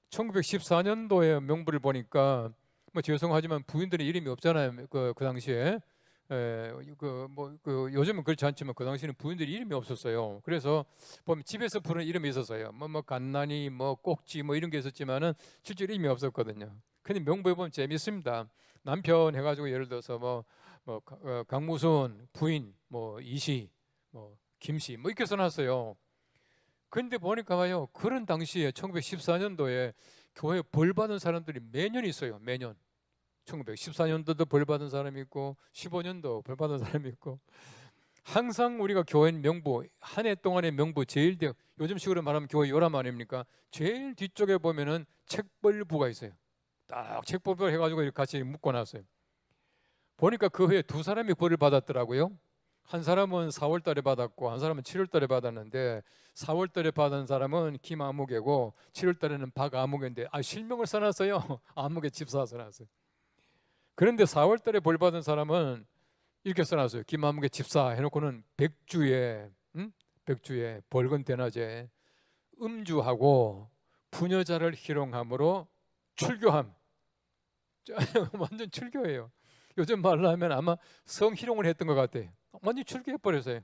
S1: 1914년도에 명부를 보니까 뭐 죄송하지만 부인들의 이름이 없잖아요. 그 당시에 요즘은 그렇지 않지만 그 당시에는 부인들이 이름이 없었어요. 그래서 보면 집에서 부르는 이름이 있었어요. 뭐 갓난이, 뭐 꼭지, 뭐 이런 게 있었지만은 실제로 이름이 없었거든요. 근데 명부에 보면 재밌습니다. 남편 해가지고 예를 들어서 강무순 부인, 뭐 이시, 뭐 김씨, 뭐 이렇게 써놨어요. 근데 보니까 봐요. 그런 당시에 1914년도에 교회 벌 받은 사람들이 매년 있어요. 매년. 1914년도도 벌 받은 사람이 있고 15년도 벌 받은 사람이 있고 항상 우리가 교회 명부 한 해 동안의 명부 제일 요즘 식으로 말하면 교회 요람 아닙니까? 제일 뒤쪽에 보면은 책벌부가 있어요. 딱 책벌부 해가지고 이렇게 같이 묶어놨어요. 보니까 그 해에 두 사람이 벌을 받았더라고요. 한 사람은 4월 달에 받았고 한 사람은 7월 달에 받았는데 4월 달에 받은 사람은 김아무개고 7월 달에는 박아무개인데 실명을 써놨어요. 아무개 집사 써놨어요. 그런데 4월 달에 벌 받은 사람은 이렇게 써놨어요. 김아무개 집사 해놓고는 백주에 벌건 대낮에 음주하고 부녀자를 희롱함으로 출교함. 완전 출교예요. 요즘 말로 하면 아마 성희롱을 했던 것 같아요. 완전 출교해버렸어요.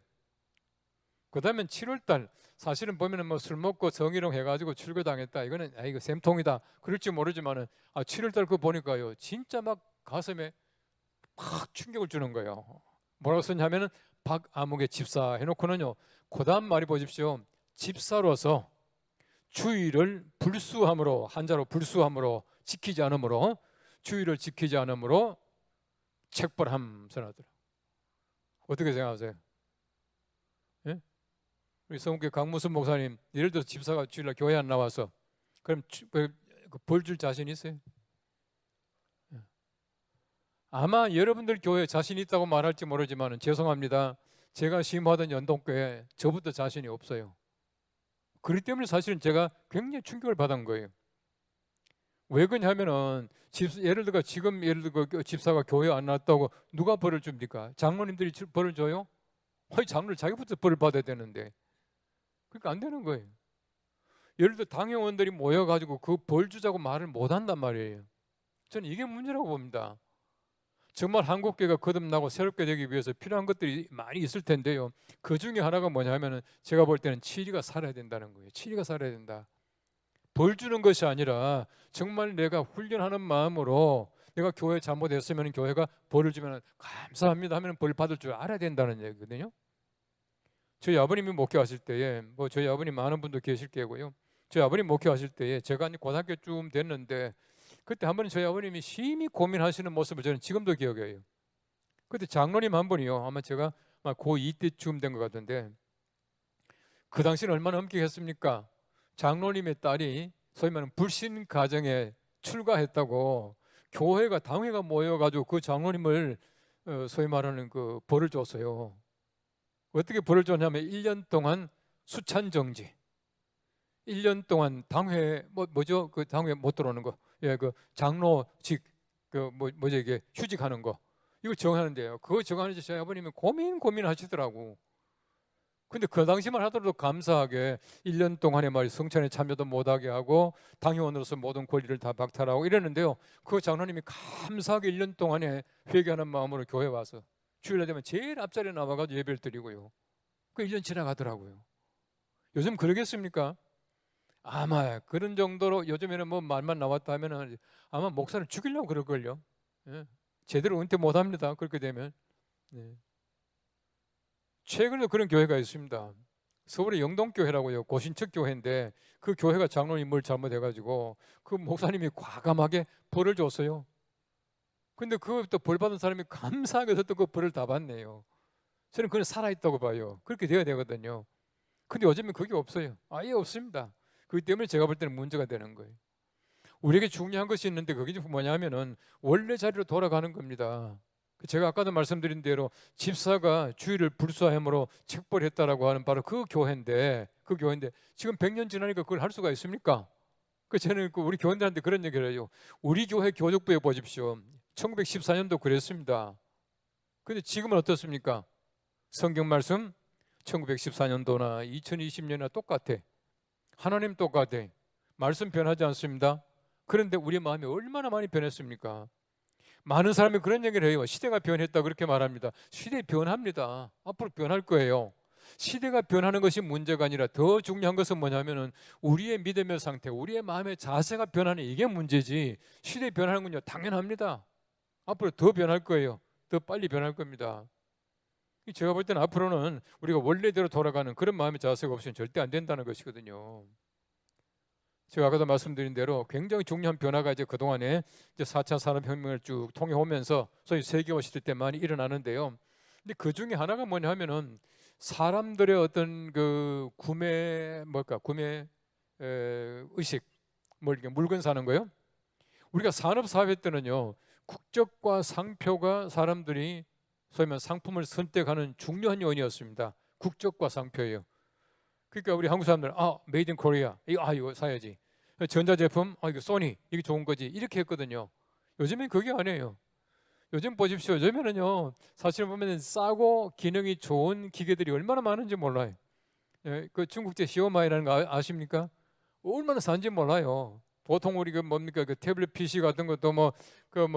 S1: 그 다음에 7월달 사실은 보면은 뭐 술 먹고 성희롱 해가지고 출교당했다. 이거는 이거 샘통이다. 그럴지 모르지만은 7월달 그거 보니까요. 진짜 막 가슴에 팍 충격을 주는 거예요. 뭐라고 썼냐면은 박아무개 집사 해놓고는요. 그 다음 말이 보십시오. 집사로서 주의를 불수함으로 한자로 불수함으로 지키지 않으므로 주의를 지키지 않으므로 책벌함 써놨더라. 어떻게 생각하세요? 예? 우리 성교회 강무순 목사님 예를 들어서 집사가 주일날 교회 안 나와서 그럼 벌 줄 자신 있어요? 아마 여러분들 교회 자신 있다고 말할지 모르지만 죄송합니다. 제가 심하던 연동교회 저부터 자신이 없어요. 그렇기 때문에 사실은 제가 굉장히 충격을 받은 거예요. 왜 그러냐면은 예를 들어 지금 예를 들어 집사가 교회 안 나왔다고 누가 벌을 줍니까? 장로님들이 벌을 줘요? 장로를 자기부터 벌을 받아야 되는데 그러니까 안 되는 거예요. 예를 들어 당회원들이 모여가지고 그 벌 주자고 말을 못 한단 말이에요. 저는 이게 문제라고 봅니다. 정말 한국교회가 거듭나고 새롭게 되기 위해서 필요한 것들이 많이 있을 텐데요. 그 중에 하나가 뭐냐면은 제가 볼 때는 치리가 살아야 된다는 거예요. 치리가 살아야 된다. 벌 주는 것이 아니라 정말 내가 훈련하는 마음으로 내가 교회 잘못했으면 교회가 벌을 주면 감사합니다 하면 벌 받을 줄 알아야 된다는 얘기거든요. 저희 아버님이 목회하실 때에 저희 아버님 많은 분도 계실 거고요. 저희 아버님 목회하실 때에 제가 고등학교쯤 됐는데 그때 한 번 저희 아버님이 심히 고민하시는 모습을 저는 지금도 기억해요. 그때 장로님 한 분이요. 아마 제가 고2 때쯤 된 것 같은데 그 당시는 얼마나 엄격했습니까? 장로님의 딸이 소위 말하는 불신 가정에 출가했다고 교회가 당회가 모여가지고 그 장로님을 소위 말하는 그 벌을 줬어요. 어떻게 벌을 줬냐면 1년 동안 수찬 정지, 1년 동안 당회 뭐죠? 그 당회 못 들어오는 거, 예, 그 장로직 그 뭐죠 이게 휴직하는 거 이거 정하는데요. 그거 정하는데 저희 아버님이 고민하시더라고. 근데 그 당시만 하더라도 감사하게 1년 동안에 말이 성찬에 참여도 못하게 하고 당회원으로서 모든 권리를 다 박탈하고 이랬는데요. 그 장로님이 감사하게 1년 동안에 회개하는 마음으로 교회 와서 주일날 되면 제일 앞자리에 나와가지고 예배를 드리고요. 그 1년 지나가더라고요. 요즘 그러겠습니까? 아마 그런 정도로 요즘에는 뭐 말만 나왔다 하면은 아마 목사를 죽이려고 그럴걸요. 예. 제대로 은퇴 못합니다. 그렇게 되면. 네. 최근에 그런 교회가 있습니다. 서울의 영동교회라고요. 고신척 교회인데 그 교회가 장로님 뭘 잘못해가지고 그 목사님이 과감하게 벌을 줬어요. 근데 그것도 벌 받은 사람이 감사하게 또 그 벌을 다 받네요. 저는 그건 살아있다고 봐요. 그렇게 돼야 되거든요. 근데 요즘엔 그게 없어요. 아예 없습니다. 그렇기 때문에 제가 볼 때는 문제가 되는 거예요. 우리에게 중요한 것이 있는데 그게 뭐냐면은 원래 자리로 돌아가는 겁니다. 제가 아까도 말씀드린 대로 집사가 주일을 불수함으로 책벌했다라고 하는 바로 그 교회인데 지금 100년 지나니까 그걸 할 수가 있습니까? 그 저는 우리 교원들한테 그런 얘기를 해요. 우리 교회 교족부에 보십시오. 1914년도 그랬습니다. 근데 지금은 어떻습니까? 성경 말씀 1914년도나 2020년이나 똑같아. 하나님 똑같아. 말씀 변하지 않습니다. 그런데 우리 마음이 얼마나 많이 변했습니까? 많은 사람이 그런 얘기를 해요. 시대가 변했다 그렇게 말합니다. 시대 변합니다. 앞으로 변할 거예요. 시대가 변하는 것이 문제가 아니라 더 중요한 것은 뭐냐면은 우리의 믿음의 상태, 우리의 마음의 자세가 변하는 이게 문제지. 시대 변하는 건요 당연합니다. 앞으로 더 변할 거예요. 더 빨리 변할 겁니다. 제가 볼 때는 앞으로는 우리가 원래대로 돌아가는 그런 마음의 자세가 없으면 절대 안 된다는 것이거든요. 제가 아까도 말씀드린 대로 굉장히 중요한 변화가 이제 그동안에 이제 4차 산업혁명을 쭉 통해 오면서 소위 세계화 시대 때 많이 일어나는데요. 근데 그 중에 하나가 뭐냐 하면은 사람들의 어떤 그 구매 의식, 뭐 이렇게 물건 사는 거요. 우리가 산업 사회 때는요 국적과 상표가 사람들이 소위 말하면 상품을 선택하는 중요한 요인이었습니다. 국적과 상표예요. 그러니까 우리 한국 사람들은 메이드 인 코리아 이거 사야지. 전자제품 이거 소니 이게 좋은 거지 이렇게 했거든요. 요즘엔 그게 아니에요. 요즘 보십시오. 요즘에는요 사실 보면 싸고 기능이 좋은 기계들이 얼마나 많은지 몰라요. 예, 그 중국제 시오마이라는 거 아십니까? 얼마나 싼지 몰라요. 보통 우리 그 뭡니까 그 태블릿 PC 같은 것도 그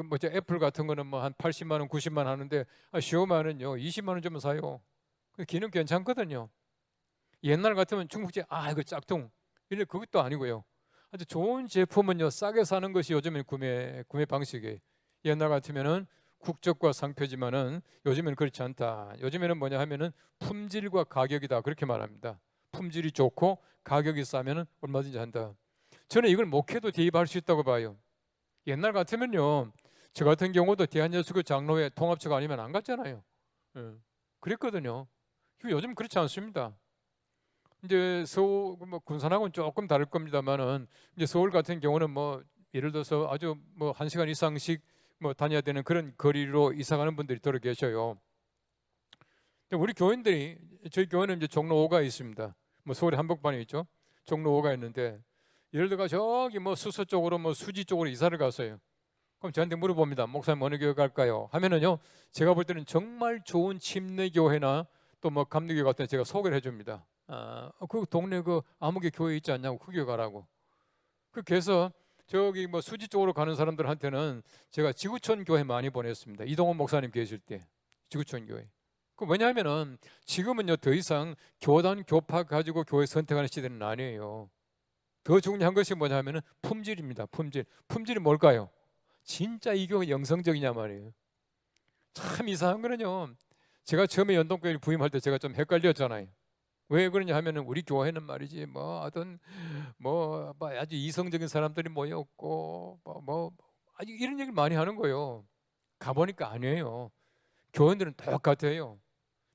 S1: 뭐죠 애플 같은 거는 뭐 한 80만 원, 90만 원 하는데 시오마이는요 20만 원 주면 사요. 그 기능 괜찮거든요. 옛날 같으면 중국제 이거 짝퉁 이래 그것도 아니고요. 아주 좋은 제품은요 싸게 사는 것이 요즘엔 구매 방식이에요. 옛날 같으면은 국적과 상표지만은 요즘에는 그렇지 않다. 요즘에는 뭐냐 하면은 품질과 가격이다 그렇게 말합니다. 품질이 좋고 가격이 싸면은 얼마든지 한다. 저는 이걸 목회도 대입할 수 있다고 봐요. 옛날 같으면요 저 같은 경우도 대한예수교 장로회 통합처가 아니면 안 갔잖아요. 예, 그랬거든요. 요즘 그렇지 않습니다. 이제 서울 뭐 군산하고는 조금 다를 겁니다만은 이제 서울 같은 경우는 뭐 예를 들어서 아주 뭐 1시간 이상씩 뭐 다녀야 되는 그런 거리로 이사 가는 분들이 들어 계셔요. 우리 교인들이 저희 교회는 이제 종로 5가 있습니다. 뭐 서울에 한복판에 있죠. 종로 5가 있는데 예를 들어 저기 뭐 수서 쪽으로 뭐 수지 쪽으로 이사를 갔어요. 그럼 저한테 물어봅니다. 목사님 어느 교회 갈까요? 하면은요 제가 볼 때는 정말 좋은 침례 교회나 또 뭐 감리교 같은 데 제가 소개를 해줍니다. 그 동네 그 아무개 교회 있지 않냐고 그 교회 가라고. 그렇게 해서 저기 뭐 수지 쪽으로 가는 사람들한테는 제가 지구촌 교회 많이 보냈습니다. 이동원 목사님 계실 때 지구촌 교회. 그 왜냐하면은 지금은요 더 이상 교단 교파 가지고 교회 선택하는 시대는 아니에요. 더 중요한 것이 뭐냐면은 품질입니다. 품질이 뭘까요? 진짜 이 교회 영성적이냐 말이에요. 참 이상한 거는요. 제가 처음에 연동교회 부임할 때 제가 좀 헷갈렸잖아요. 왜 그러냐 하면은 우리 교회는 말이지 뭐 아주 이성적인 사람들이 모였고 아주 이런 얘기를 많이 하는 거예요. 가보니까 아니에요. 교회들은 똑같아요.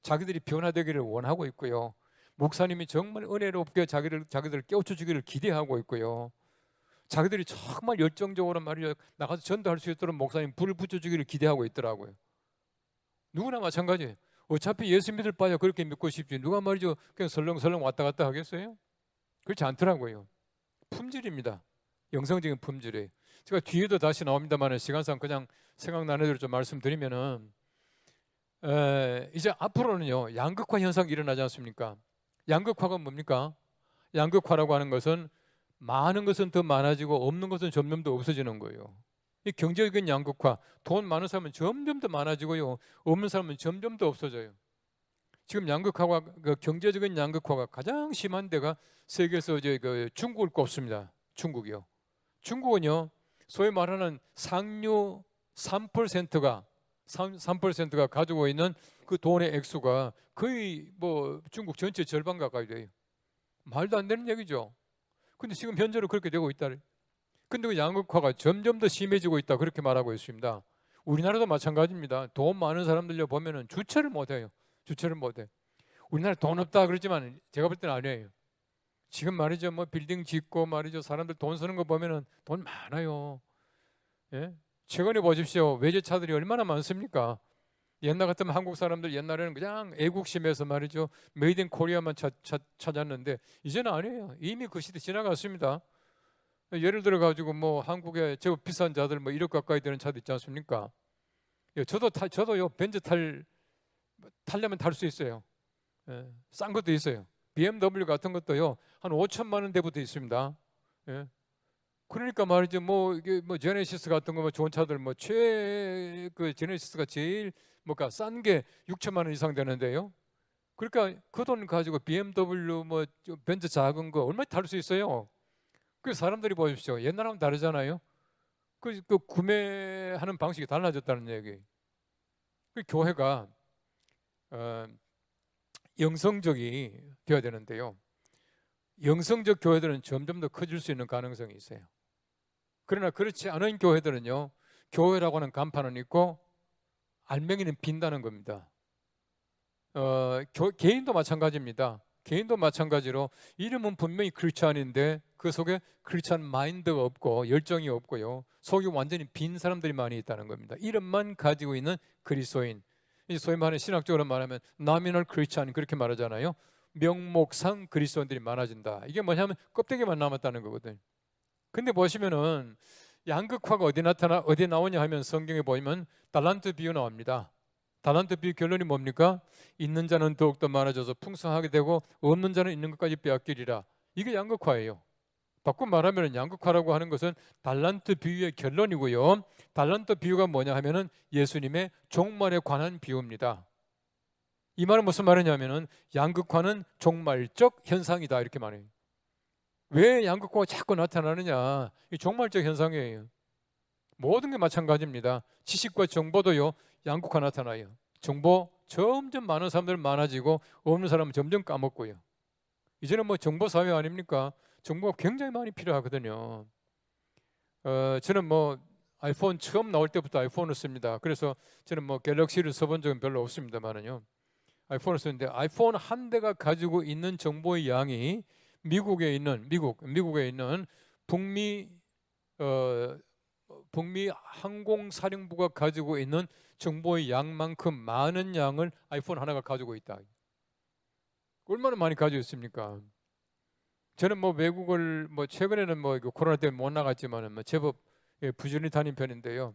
S1: 자기들이 변화되기를 원하고 있고요. 목사님이 정말 은혜롭게 자기들을 깨우쳐주기를 기대하고 있고요. 자기들이 정말 열정적으로 말이죠. 나가서 전도할 수 있도록 목사님 불을 붙여주기를 기대하고 있더라고요. 누구나 마찬가지예요. 어차피 예수 믿을 바야 그렇게 믿고 싶지. 누가 말이죠. 그냥 설렁설렁 왔다 갔다 하겠어요? 그렇지 않더라고요. 품질입니다. 영성적인 품질이에요. 제가 뒤에도 다시 나옵니다만 시간상 그냥 생각나는 대로 좀 말씀드리면은 이제 앞으로는요 양극화 현상이 일어나지 않습니까? 양극화가 뭡니까? 양극화라고 하는 것은 많은 것은 더 많아지고 없는 것은 점점 더 없어지는 거예요. 이 경제적인 양극화, 돈 많은 사람은 점점 더 많아지고요, 없는 사람은 점점 더 없어져요. 지금 양극화가 그 경제적인 양극화가 가장 심한 데가 세계에서 이제 그 중국을 꼽습니다. 중국이요. 중국은요 소위 말하는 상류 3%가 가지고 있는 그 돈의 액수가 거의 뭐 중국 전체 절반 가까이 돼요. 말도 안 되는 얘기죠. 근데 지금 현재로 그렇게 되고 있다. 근데 그 양극화가 점점 더 심해지고 있다 그렇게 말하고 있습니다. 우리나라도 마찬가지입니다. 돈 많은 사람들요 보면은 주체를 못해요. 주체를 못해. 우리나라 돈 없다 그러지만 제가 볼 때는 아니에요. 지금 말이죠 뭐 빌딩 짓고 말이죠 사람들 돈 쓰는 거 보면은 돈 많아요. 예? 최근에 보십시오. 외제차들이 얼마나 많습니까? 옛날 같으면 한국 사람들 옛날에는 그냥 애국심에서 말이죠 메이드 인 코리아만 찾았는데 이제는 아니에요. 이미 그 시대 지나갔습니다. 예를 들어 가지고 뭐 한국에 제법 비싼 차들 뭐 1억 가까이 되는 차도 있지 않습니까? 예, 저도요 벤츠 타려면 탈 수 있어요. 예, 싼 것도 있어요. BMW 같은 것도요 한 5천만 원대부터 있습니다. 예. 그러니까 말이죠 뭐 이게 뭐 제네시스 같은 거 뭐 좋은 차들 뭐 최 그 제네시스가 제일 뭐가 싼 게 6천만 원 이상 되는데요. 그러니까 그 돈 가지고 BMW 뭐 벤츠 작은 거 얼마 탈 수 있어요. 그 사람들이 보십시오. 옛날하고는 다르잖아요. 그 구매하는 방식이 달라졌다는 얘기. 그 교회가 어, 영성적이 되어야 되는데요. 영성적 교회들은 점점 더 커질 수 있는 가능성이 있어요. 그러나 그렇지 않은 교회들은요. 교회라고 하는 간판은 있고 알맹이는 빈다는 겁니다. 개인도 마찬가지입니다. 개인도 마찬가지로 이름은 분명히 크리스찬인데 그 속에 크리스찬 마인드가 없고 열정이 없고요. 속이 완전히 빈 사람들이 많이 있다는 겁니다. 이름만 가지고 있는 그리스도인. 소위 말하는 신학적으로 말하면 nominal 크리스찬 그렇게 말하잖아요. 명목상 그리스도인들이 많아진다. 이게 뭐냐면 껍데기만 남았다는 거거든요. 근데 보시면은 양극화가 어디 나오냐 하면 성경에 보면 달란트 비유 나옵니다. 달란트 비유 결론이 뭡니까? 있는 자는 더욱더 많아져서 풍성하게 되고 없는 자는 있는 것까지 빼앗기리라. 이게 양극화예요. 바꿔 말하면 양극화라고 하는 것은 달란트 비유의 결론이고요. 달란트 비유가 뭐냐 하면은 예수님의 종말에 관한 비유입니다. 이 말은 무슨 말이냐면은 양극화는 종말적 현상이다 이렇게 말해요. 왜 양극화가 자꾸 나타나느냐? 이 종말적 현상이에요. 모든 게 마찬가지입니다. 지식과 정보도요 양극화 나타나요. 정보 점점 많은 사람들 많아지고 없는 사람은 점점 까먹고요. 이제는 뭐 정보 사회 아닙니까? 정보가 굉장히 많이 필요하거든요. 저는 뭐 아이폰 처음 나올 때부터 아이폰을 씁니다. 그래서 저는 뭐 갤럭시를 써본 적은 별로 없습니다만은요. 아이폰을 쓰는데 아이폰 한 대가 가지고 있는 정보의 양이 미국에 있는 북미 북미 항공사령부가 가지고 있는 정보의 양만큼 많은 양을 아이폰 하나가 가지고 있다. 얼마나 많이 가지고 있습니까? 저는 뭐 외국을 뭐 최근에는 뭐 코로나 때문에 못 나갔지만은 뭐 제법 부지런히 다닌 편인데요.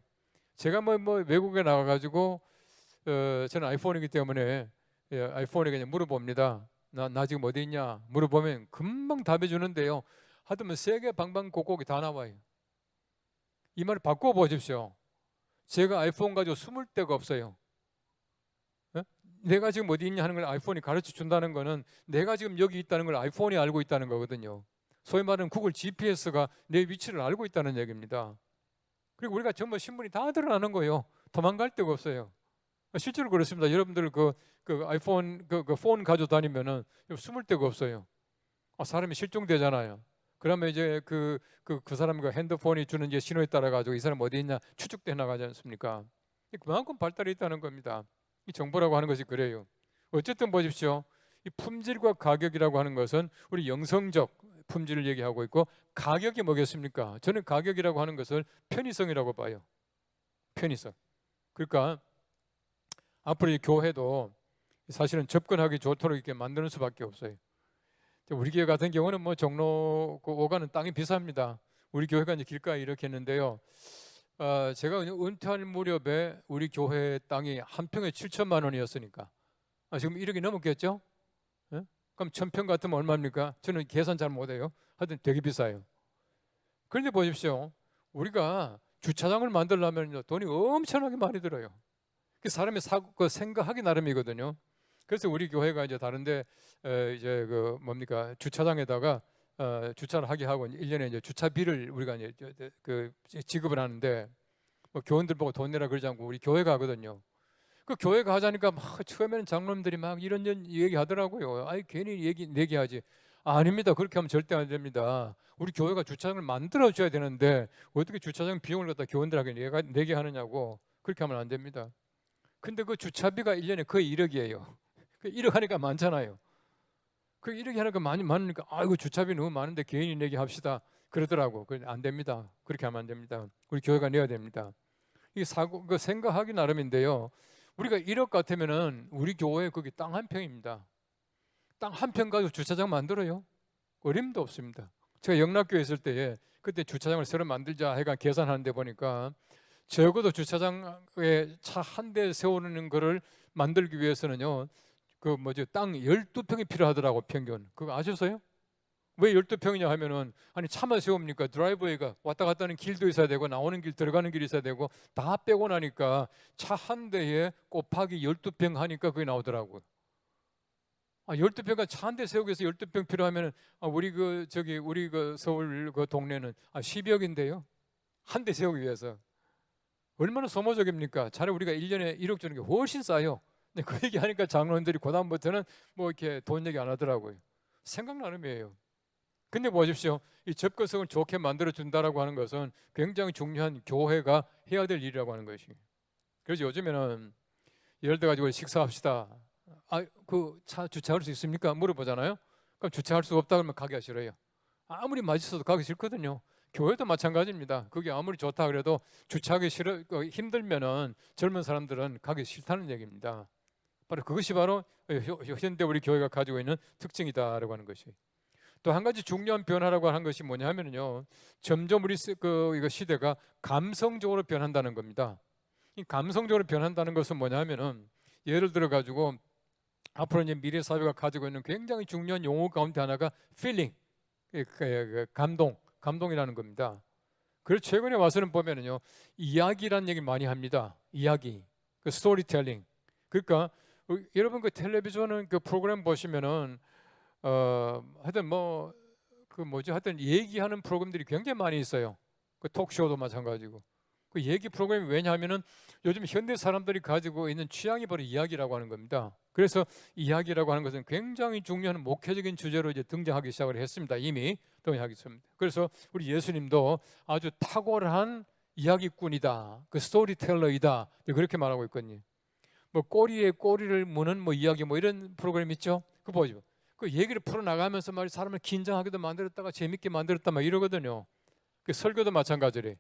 S1: 제가 뭐 외국에 나가가지고 저는 아이폰이기 때문에 아이폰에 그냥 물어봅니다. 나 지금 어디 있냐 물어보면 금방 답해 주는데요. 하여튼 세계 방방곡곡이 다 나와요. 이 말을 바꿔 보십시오. 제가 아이폰 가지고 숨을 데가 없어요. 내가 지금 어디 있냐 하는 걸 아이폰이 가르쳐 준다는 거는 내가 지금 여기 있다는 걸 아이폰이 알고 있다는 거거든요. 소위 말하는 구글 GPS가 내 위치를 알고 있다는 얘기입니다. 그리고 우리가 전부 신문이 다 드러나는 거예요. 도망갈 데가 없어요. 실제로 그렇습니다. 여러분들 그 아이폰 그 폰 가지고 다니면은 숨을 데가 없어요. 사람이 실종되잖아요. 그러면 이제 그 사람 그 핸드폰이 주는 이제 신호에 따라 가지고 이 사람 어디 있냐 추적돼 나가지 않습니까? 그만큼 발달이 있다는 겁니다. 이 정보라고 하는 것이 그래요. 어쨌든 보십시오. 이 품질과 가격이라고 하는 것은 우리 영성적 품질을 얘기하고 있고, 가격이 뭐겠습니까? 저는 가격이라고 하는 것을 편의성이라고 봐요. 편의성. 그러니까 앞으로 이 교회도 사실은 접근하기 좋도록 이렇게 만드는 수밖에 없어요. 우리 교회 같은 경우는 뭐 종로 그 오가는 땅이 비쌉니다. 우리 교회가 이제 길가에 이렇게 했는데요. 제가 은퇴할 무렵에 우리 교회 땅이 한 평에 7천만 원이었으니까 지금 1억이 넘었겠죠? 예? 그럼 1,000평 같으면 얼마입니까? 저는 계산 잘 못해요. 하여튼 되게 비싸요. 그런데 보십시오. 우리가 주차장을 만들려면 돈이 엄청나게 많이 들어요. 그 사람이 그 생각하기 나름이거든요. 그래서 우리 교회가 이제 다른데 이제 그 뭡니까 주차장에다가 주차를 하게 하고 1년에 이제 주차비를 우리가 이제 그 지급을 하는데, 뭐 교원들 보고 돈 내라 그러지 않고 우리 교회가 하거든요. 그 교회가 하자니까 막 처음에는 장로님들이 막 이런 얘기 하더라고요. 아이 괜히 얘기하지. 아닙니다. 그렇게 하면 절대 안 됩니다. 우리 교회가 주차장을 만들어 줘야 되는데 어떻게 주차장 비용을 갖다 교원들에게 내게 하느냐고. 그렇게 하면 안 됩니다. 근데 그 주차비가 1년에 거의 1억이에요. 그 1억 하니까 많잖아요. 그 1억이 하니까 많으니까 아이고 주차비 너무 많은데 개인이 내게 합시다. 그러더라고. 안 됩니다. 그렇게 하면 안 됩니다. 우리 교회가 내야 됩니다. 이 그 생각하기 나름인데요. 우리가 1억 같으면은 우리 교회 거기 땅 한 평입니다. 땅 한 평 가지고 주차장 만들어요? 어림도 없습니다. 제가 영락교회 있을 때에 그때 주차장을 새로 만들자 해가 계산하는데 보니까 적어도 주차장에 차 한 대 세우는 거를 만들기 위해서는요. 그 뭐지 땅 12평이 필요하더라고 평균. 그거 아셨어요? 왜 12평이냐 하면은 아니 차만 세웁니까? 드라이브웨이가 왔다 갔다 하는 길도 있어야 되고 나오는 길 들어가는 길이 있어야 되고 다 빼고 나니까 차 한 대에 곱하기 12평 하니까 그게 나오더라고요. 12평가 차 한 대 세우기 위해서 12평 필요하면은 우리 그 서울 그 동네는 10억인데요. 한 대 세우기 위해서. 얼마나 소모적입니까? 차라리 우리가 1년에 1억 주는 게 훨씬 싸요. 근데 그 얘기 하니까 장로님들이 그다음부터는 뭐 이렇게 돈 얘기 안 하더라고요. 생각 나름이에요. 근데 보십시오. 이 접근성을 좋게 만들어 준다라고 하는 것은 굉장히 중요한 교회가 해야 될 일이라고 하는 것이에요. 그래서 요즘에는 예를 들어 가지고 식사합시다. 그 차 주차할 수 있습니까? 물어보잖아요. 그럼 주차할 수가 없다 그러면 가기가 싫어요. 아무리 맛있어도 가기 싫거든요. 교회도 마찬가지입니다. 그게 아무리 좋다 그래도 주차하기 싫어 힘들면은 젊은 사람들은 가기 싫다는 얘기입니다. 그것이 바로 현대 우리 교회가 가지고 있는 특징이다라고 하는 것이. 또 한 가지 중요한 변화라고 하는 것이 뭐냐 하면요. 점점 우리 이거 시대가 감성적으로 변한다는 겁니다. 이 감성적으로 변한다는 것은 뭐냐 하면은 예를 들어 가지고 앞으로 이제 미래 사회가 가지고 있는 굉장히 중요한 용어 가운데 하나가 feeling, 감동이라는 겁니다. 그래서 최근에 와서는 보면은요, 이야기라는 얘기 많이 합니다. 이야기, 그 스토리텔링. 그러니까 여러분 그 텔레비전은 그 프로그램 보시면은 하여튼 뭐 그 뭐지 하여튼 얘기하는 프로그램들이 굉장히 많이 있어요. 그 톡쇼도 마찬가지고. 그 얘기 프로그램이 왜냐하면은 요즘 현대 사람들이 가지고 있는 취향이 바로 이야기라고 하는 겁니다. 그래서 이야기라고 하는 것은 굉장히 중요한 목회적인 주제로 이제 등장하기 시작을 했습니다. 이미 등장하겠습니다. 그래서 우리 예수님도 아주 탁월한 이야기꾼이다, 그 스토리텔러이다, 그렇게 말하고 있거든요. 뭐 꼬리에 꼬리를 무는 뭐 이야기 뭐 이런 프로그램 있죠. 그거 보죠. 그 얘기를 풀어 나가면서 말이 사람을 긴장하게도 만들었다가 재밌게 만들었다 막 이러거든요. 그 설교도 마찬가지래.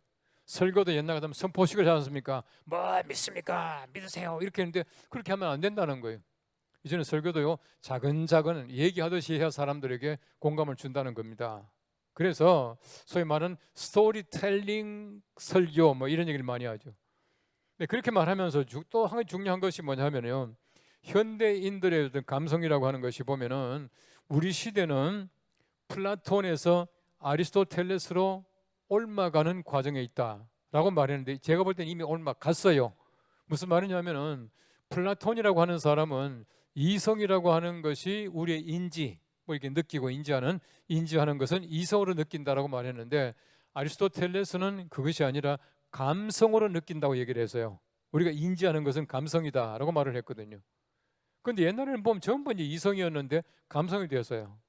S1: 설교도 옛날 같으면 선포식을 하지 않습니까? 뭐 믿습니까? 믿으세요. 이렇게 했는데 그렇게 하면 안 된다는 거예요. 이제는 설교도요 작은 얘기하듯이 해야 사람들에게 공감을 준다는 겁니다. 그래서 소위 말하는 스토리텔링 설교 뭐 이런 얘기를 많이 하죠. 네, 그렇게 말하면서 또 한 가지 중요한 것이 뭐냐면요. 현대인들의 어떤 감성이라고 하는 것이 보면은 우리 시대는 플라톤에서 아리스토텔레스로 옮아가는 과정에 있다라고 말했는데 제가 볼 때는 이미 옮아갔어요. 무슨 말이냐면은 플라톤이라고 하는 사람은 이성이라고 하는 것이 우리의 인지, 뭐 이렇게 느끼고 인지하는 것은 이성으로 느낀다라고 말했는데 아리스토텔레스는 그것이 아니라 감성으로 느낀다고 얘기를 했어요. 우리가 인지하는 것은 감성이다라고 말을 했거든요. 그런데 옛날에는 보면 전부 이제 이성이었는데 감성이 되었어요.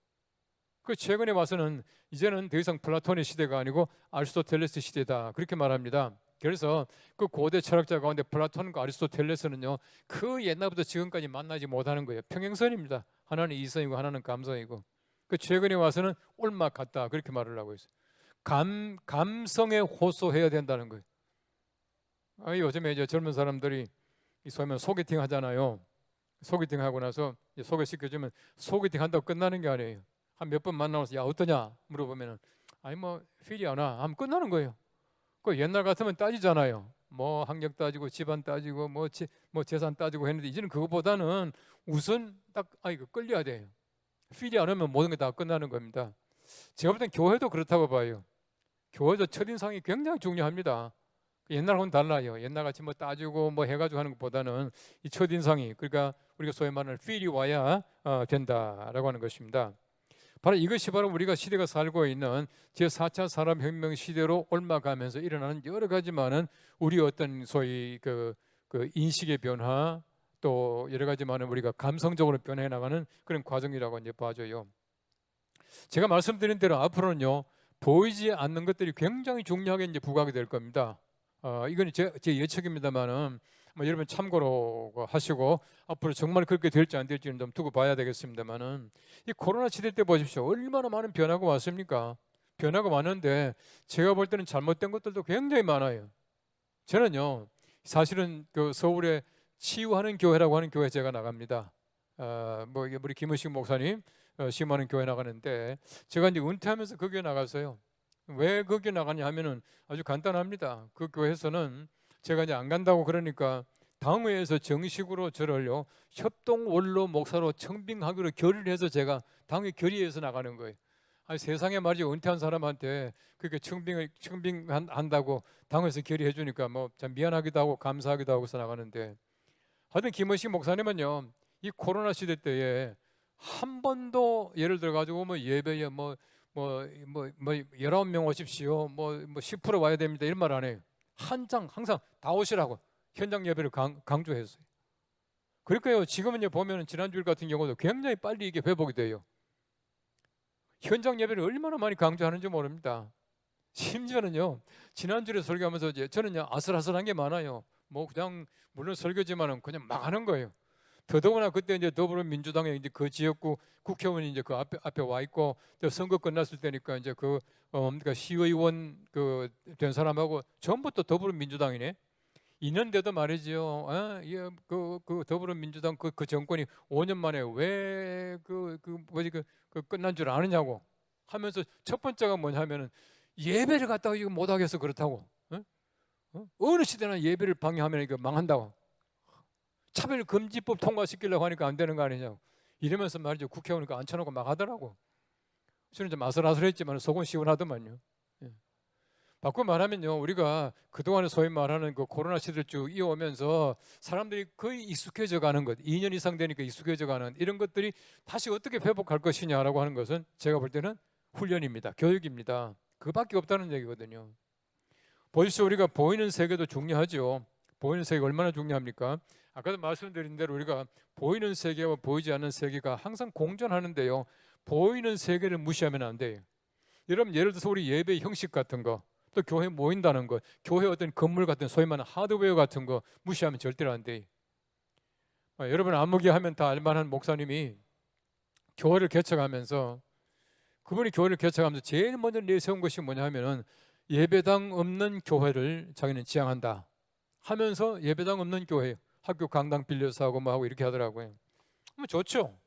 S1: 그 최근에 와서는 이제는 더 이상 플라톤의 시대가 아니고 아리스토텔레스 시대다 그렇게 말합니다. 그래서 그 고대 철학자 가운데 플라톤과 아리스토텔레스는요, 그 옛날부터 지금까지 만나지 못하는 거예요. 평행선입니다. 하나는 이성이고 하나는 감성이고. 그 최근에 와서는 올막 같다 그렇게 말을 하고 있어요. 감성에 호소해야 된다는 거예요. 요즘에 이제 젊은 사람들이 소위 말하면 소개팅 하잖아요. 소개팅 하고 나서 소개시켜주면 소개팅 한다고 끝나는 게 아니에요. 한 몇 번 만나서 야 어떠냐 물어보면은 아니 뭐 필이 안 와 하면 끝나는 거예요. 그 옛날 같으면 따지잖아요. 뭐 학력 따지고 집안 따지고 뭐 재산 따지고 했는데 이제는 그거보다는 우선 딱 이거 끌려야 돼요. 필이 안 오면 모든 게 다 끝나는 겁니다. 제가 볼 땐 교회도 그렇다고 봐요. 교회도 첫인상이 굉장히 중요합니다. 옛날하고는 달라요. 옛날같이 뭐 따지고 뭐 해가지고 하는 것보다는 이 첫인상이, 그러니까 우리가 소위 말하는 필이 와야 된다라고 하는 것입니다. 바로 이것이 바로 우리가 시대가 살고 있는 제4차 산업혁명 시대로 옮아가면서 일어나는 여러 가지 많은 우리 어떤 소위 그 인식의 변화, 또 여러 가지 많은 우리가 감성적으로 변해 나가는 그런 과정이라고 이제 봐줘요. 제가 말씀드린 대로 앞으로는요, 보이지 않는 것들이 굉장히 중요하게 이제 부각이 될 겁니다. 이건 제 예측입니다만은 뭐 여러분 참고로 하시고 앞으로 정말 그렇게 될지 안 될지는 좀 두고 봐야 되겠습니다만은, 이 코로나 시대 때 보십시오. 얼마나 많은 변화가 왔습니까? 변화가 많은데 제가 볼 때는 잘못된 것들도 굉장히 많아요. 저는요, 사실은 그 서울에 치유하는 교회라고 하는 교회 제가 나갑니다. 뭐 우리 김의식 목사님 심하는 교회 나가는데 제가 이제 은퇴하면서 그 교회 나갔어요. 왜 그 교회 나가냐 하면은 아주 간단합니다. 그 교회에서는 제가 이제 안 간다고 그러니까 당회에서 정식으로 저를요 협동 원로 목사로 청빙하기로 결의해서 제가 당회 결의해서 나가는 거예요. 아니 세상에 말이죠, 은퇴한 사람한테 그렇게 청빙한다고 당회에서 결의해 주니까 뭐 참 미안하기도 하고 감사하기도 하고서 나가는데, 하여튼 김원식 목사님은요 이 코로나 시대 때에 한 번도 예를 들어 가지고 뭐 예배에 뭐 19명 오십시오 뭐 10% 와야 됩니다 이런 말 안 해요. 항상 다 오시라고 현장 예배를 강조했어요. 그러니까요 지금은 보면은 지난주일 같은 경우도 굉장히 빨리 이게 회복이 돼요. 현장 예배를 얼마나 많이 강조하는지 모릅니다. 심지어는요 지난주에 설교하면서 이제 저는요 아슬아슬한 게 많아요. 뭐 그냥 물론 설교지만은 그냥 막 하는 거예요. 더더구나 그때 이제 더불어민주당의 이제 그 지역구 국회의원이 이제 그 앞에 와 있고, 또 선거 끝났을 때니까 이제 그 뭡니까 시의원 그 된 사람하고 전부 또 더불어민주당이네. 있는데도 말이죠. 그 더불어민주당 그 정권이 5년 만에 왜 그 끝난 줄 아느냐고 하면서 첫 번째가 뭐냐면은 예배를 갖다가 이거 못 하겠어 그렇다고. 어느 시대나 예배를 방해하면 이거 망한다고. 차별금지법 통과시키려고 하니까 안 되는 거 아니냐고 이러면서 말이죠. 국회의원이니까 앉혀놓고 막 하더라고. 저는 좀 아슬아슬했지만 속은 시원하더만요. 예. 바꿔 말하면요, 우리가 그동안에 소위 말하는 그 코로나 시대를 쭉 이어오면서 사람들이 거의 익숙해져 가는 것, 2년 이상 되니까 익숙해져 가는 이런 것들이 다시 어떻게 회복할 것이냐라고 하는 것은 제가 볼 때는 훈련입니다. 교육입니다. 그밖에 없다는 얘기거든요. 보십시오. 우리가 보이는 세계도 중요하죠. 보이는 세계가 얼마나 중요합니까? 아까도 말씀드린 대로 우리가 보이는 세계와 보이지 않는 세계가 항상 공존하는데요, 보이는 세계를 무시하면 안 돼요. 여러분 예를 들어서 우리 예배 형식 같은 거, 또 교회 모인다는 거, 교회 어떤 건물 같은 소위 말하는 하드웨어 같은 거 무시하면 절대로 안 돼요. 여러분 안목이 하면 다 알만한 목사님이 교회를 개척하면서, 그분이 교회를 개척하면서 제일 먼저 내세운 것이 뭐냐 하면은 예배당 없는 교회를 자기는 지향한다 하면서, 예배당 없는 교회 학교 강당 빌려서 하고 뭐 하고 이렇게 하더라고요. 뭐 좋죠.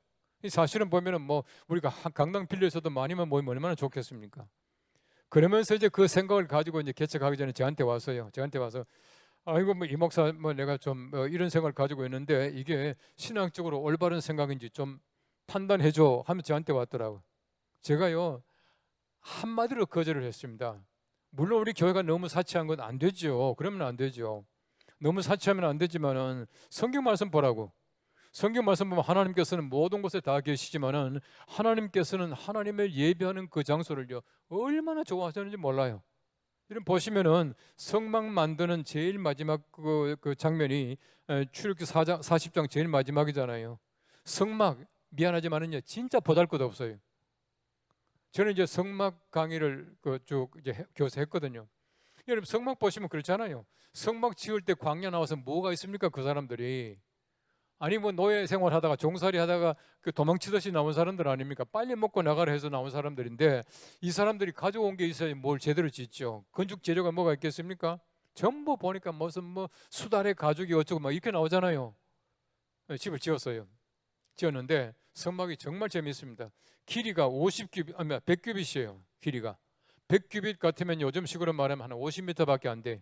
S1: 사실은 보면은 뭐 우리가 강당 빌려서도 많이만 모이면 얼마나 좋겠습니까? 그러면서 이제 그 생각을 가지고 이제 개척하기 전에 저한테 왔어요. 저한테 와서 아이고 뭐 이 목사 뭐 내가 좀 이런 생각을 가지고 있는데 이게 신앙적으로 올바른 생각인지 좀 판단해 줘 하면 저한테 왔더라고요. 제가요 한마디로 거절을 했습니다. 물론 우리 교회가 너무 사치한 건 안 되죠. 그러면 안 되죠. 너무 사치하면 안 되지만은 성경 말씀 보라고. 성경 말씀 보면 하나님께서는 모든 곳에 다 계시지만은 하나님께서는 하나님을 예배하는 그 장소를요 얼마나 좋아하시는지 몰라요. 이런 보시면은 성막 만드는 제일 마지막 그 장면이 출애굽기 4장 40장 제일 마지막이잖아요. 성막 미안하지만은요 진짜 보잘것 없어요. 저는 이제 성막 강의를 쭉 이제 교수했거든요. 여러분 성막 보시면 그렇잖아요. 성막 지을 때 광야 나와서 뭐가 있습니까? 그 사람들이. 아니 뭐 노예 생활하다가 종살이 하다가 그 도망치듯이 나온 사람들 아닙니까? 빨리 먹고 나가라 해서 나온 사람들인데 이 사람들이 가져온 게 있어야 뭘 제대로 짓죠. 건축 재료가 뭐가 있겠습니까? 전부 보니까 무슨 뭐 수달의 가죽이 어쩌고 막 이렇게 나오잖아요. 집을 지었어요. 지었는데 성막이 정말 재미있습니다. 길이가 50규빗, 아니 100규빗이에요. 길이가 100규빗 같으면 요즘식으로 말하면 한 50m밖에 안 돼.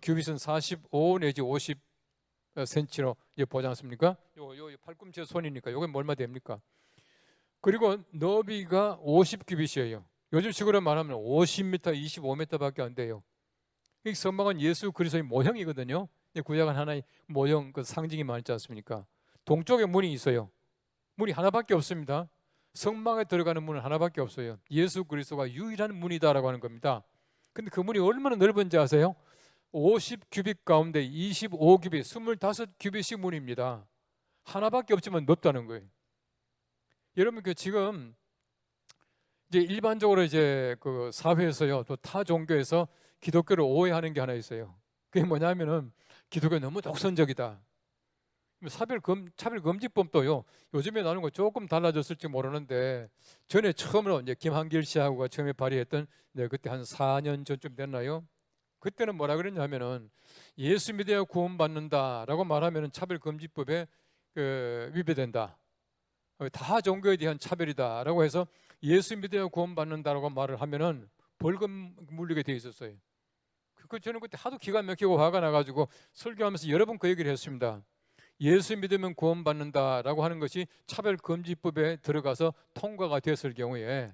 S1: 규빗은 45 내지 50 센치로 보지 않습니까? 요 팔꿈치 손이니까 요게 얼마 됩니까? 그리고 너비가 50규빗이에요. 요즘식으로 말하면 50m, 25m밖에 안 돼요. 이 성막은 예수 그리스도의 모형이거든요. 구약은 하나의 모형, 그 상징이 많지 않습니까? 동쪽에 문이 있어요. 문이 하나밖에 없습니다. 성막에 들어가는 문은 하나밖에 없어요. 예수 그리스도가 유일한 문이다라고 하는 겁니다. 근데 그 문이 얼마나 넓은지 아세요? 50규빗 가운데 25규빗, 25규빗씩 문입니다. 하나밖에 없지만 넓다는 거예요. 여러분 그 지금 이제 일반적으로 이제 그 사회에서요, 또 타 종교에서 기독교를 오해하는 게 하나 있어요. 그게 뭐냐면은 기독교 너무 독선적이다. 차별금지법도요. 요즘에 나오는 거 조금 달라졌을지 모르는데 전에 처음으로 이제 김한길 씨하고 처음에 발의했던 그때 한 4년 전쯤 됐나요? 그때는 뭐라 그랬냐면은 예수 믿어야 구원받는다라고 말하면은 차별금지법에 위배된다. 다 종교에 대한 차별이다라고 해서 예수 믿어야 구원받는다라고 말을 하면은 벌금 물리게 돼 있었어요. 저는 그때 하도 기가 막히고 화가 나가지고 설교하면서 여러 번 그 얘기를 했습니다. 예수 믿으면 구원받는다라고 하는 것이 차별금지법에 들어가서 통과가 됐을 경우에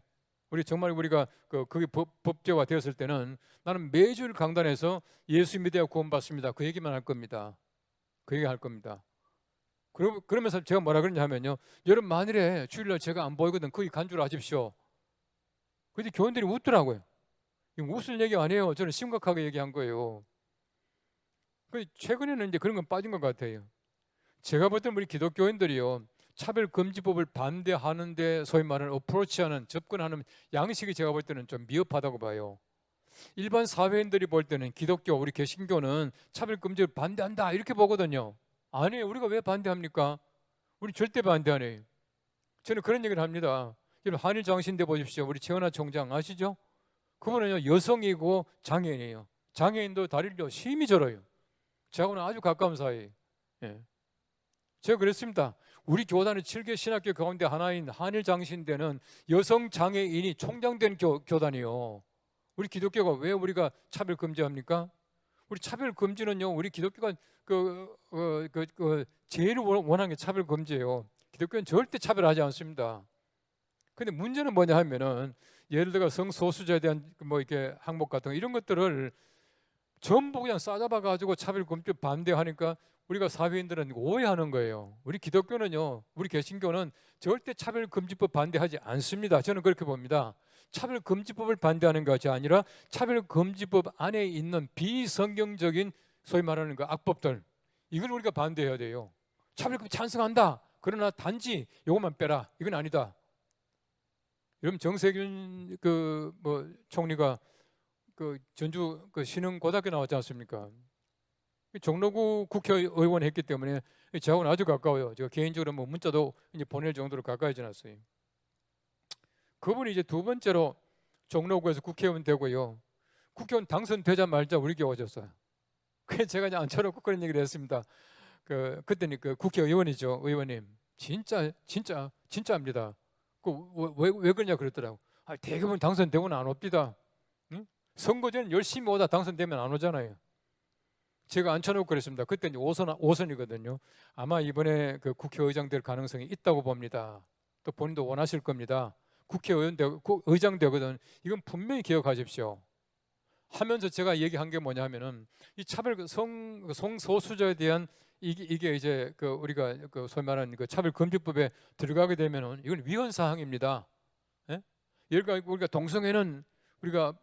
S1: 우리가 그게 법제화 되었을 때는 나는 매주 강단에서 예수 믿어야 구원받습니다. 그 얘기만 할 겁니다. 그 얘기 할 겁니다. 그러면서 제가 뭐라 그러냐면요. 여러분 만일에 주일날 제가 안 보이거든 거기 간 줄 아십시오. 근데 교인들이 웃더라고요. 이거 웃을 얘기 아니에요. 저는 심각하게 얘기한 거예요. 최근에는 이제 그런 건 빠진 것 같아요. 제가 볼 때는 우리 기독교인들이요. 차별금지법을 반대하는데 소위 말하는 어프로치하는 접근하는 양식이 제가 볼 때는 좀 미흡하다고 봐요. 일반 사회인들이 볼 때는 기독교, 우리 개신교는 차별금지를 반대한다 이렇게 보거든요. 아니에요. 우리가 왜 반대합니까? 우리 절대 반대 안 해요. 저는 그런 얘기를 합니다. 여러분 한일 장신대 보십시오. 우리 최은하 총장 아시죠? 그분은요 여성이고 장애인이에요. 장애인도 다리를 심히 절어요. 저하고는 아주 가까운 사이. 예. 제가 그랬습니다. 우리 교단의 7개 신학교 가운데 하나인 한일장신대는 여성 장애인이 총장된 교단이요. 우리 기독교가 왜 우리가 차별 금지합니까? 우리 차별 금지는요. 우리 기독교가 제일 원하는 게 차별 금지예요. 기독교는 절대 차별하지 않습니다. 근데 문제는 뭐냐 하면은 예를 들어 성소수자에 대한 뭐 이렇게 항목 같은 거 이런 것들을 전부 그냥 싸잡아 가지고 차별 금지 반대하니까 우리가 사회인들은 오해하는 거예요. 우리 기독교는요, 우리 개신교는 절대 차별금지법 반대하지 않습니다. 저는 그렇게 봅니다. 차별금지법을 반대하는 것이 아니라 차별금지법 안에 있는 비성경적인 소위 말하는 그 악법들 이걸 우리가 반대해야 돼요. 차별금지 찬성한다. 그러나 단지 이것만 빼라. 이건 아니다. 여러분 정세균 총리가 전주 신흥고등학교 나왔지 않습니까? 종로구 국회의원 했기 때문에 저하고는 아주 가까워요. 제가 개인적으로 뭐 문자도 이제 보낼 정도로 가까이 지났어요. 그분이 이제 두 번째로 종로구에서 국회의원 되고요. 국회의원 당선되자 말자 우리 교회 오셨어요. 그래서 제가 그냥 앉혀놓고 그런 얘기를 했습니다. 그때는 국회의원이죠. 의원님. 진짜입니다. 왜 그러냐 그랬더라고. 대부분 당선되면 안 옵니다. 응? 선거제는 열심히 오다 당선되면 안 오잖아요. 제가 앉혀놓고 그랬습니다. 그때 이제 5선이거든요. 아마 이번에 국회의장 될 가능성이 있다고 봅니다. 또 본인도 원하실 겁니다. 의장 되거든. 이건 분명히 기억하십시오. 하면서 제가 얘기한 게 뭐냐면은 이 차별 성소수자에 대한 이게 이제 우리가 소위 말하는 차별금지법에 들어가게 되면은 이건 위헌 사항입니다. 예? 우리가 동성애는 우리가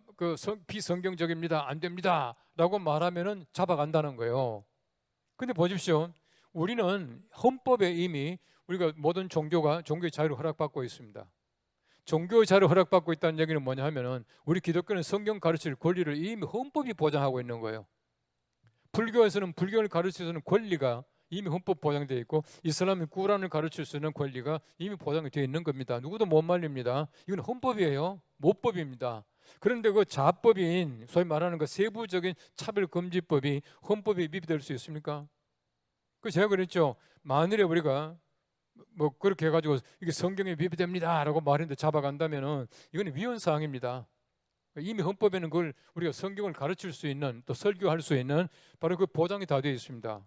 S1: 비성경적입니다. 안 됩니다. 라고 말하면은 잡아간다는 거예요. 근데 보십시오. 우리는 헌법에 이미 우리가 모든 종교의 자유를 허락받고 있습니다. 종교의 자를 허락받고 있다는 얘기는 뭐냐 하면은 우리 기독교는 성경 가르칠 권리를 이미 헌법이 보장하고 있는 거예요. 불교에서는 불교를 가르칠 수 있는 권리가 이미 헌법 보장되어 있고, 이슬람은 꾸란을 가르칠 수 있는 권리가 이미 보장이 되어 있는 겁니다. 누구도 못 말립니다. 이건 헌법이에요. 모법입니다. 그런데 그 자법인 소위 말하는 그 세부적인 차별금지법이 헌법에 위배될 수 있습니까? 그 제가 그랬죠. 만일에 우리가 뭐 그렇게 해가지고 이게 성경에 위배됩니다라고 말했는데 잡아간다면은 이건 위헌 사항입니다. 이미 헌법에는 그걸 우리가 성경을 가르칠 수 있는, 또 설교할 수 있는 바로 그 보장이 다 되어 있습니다.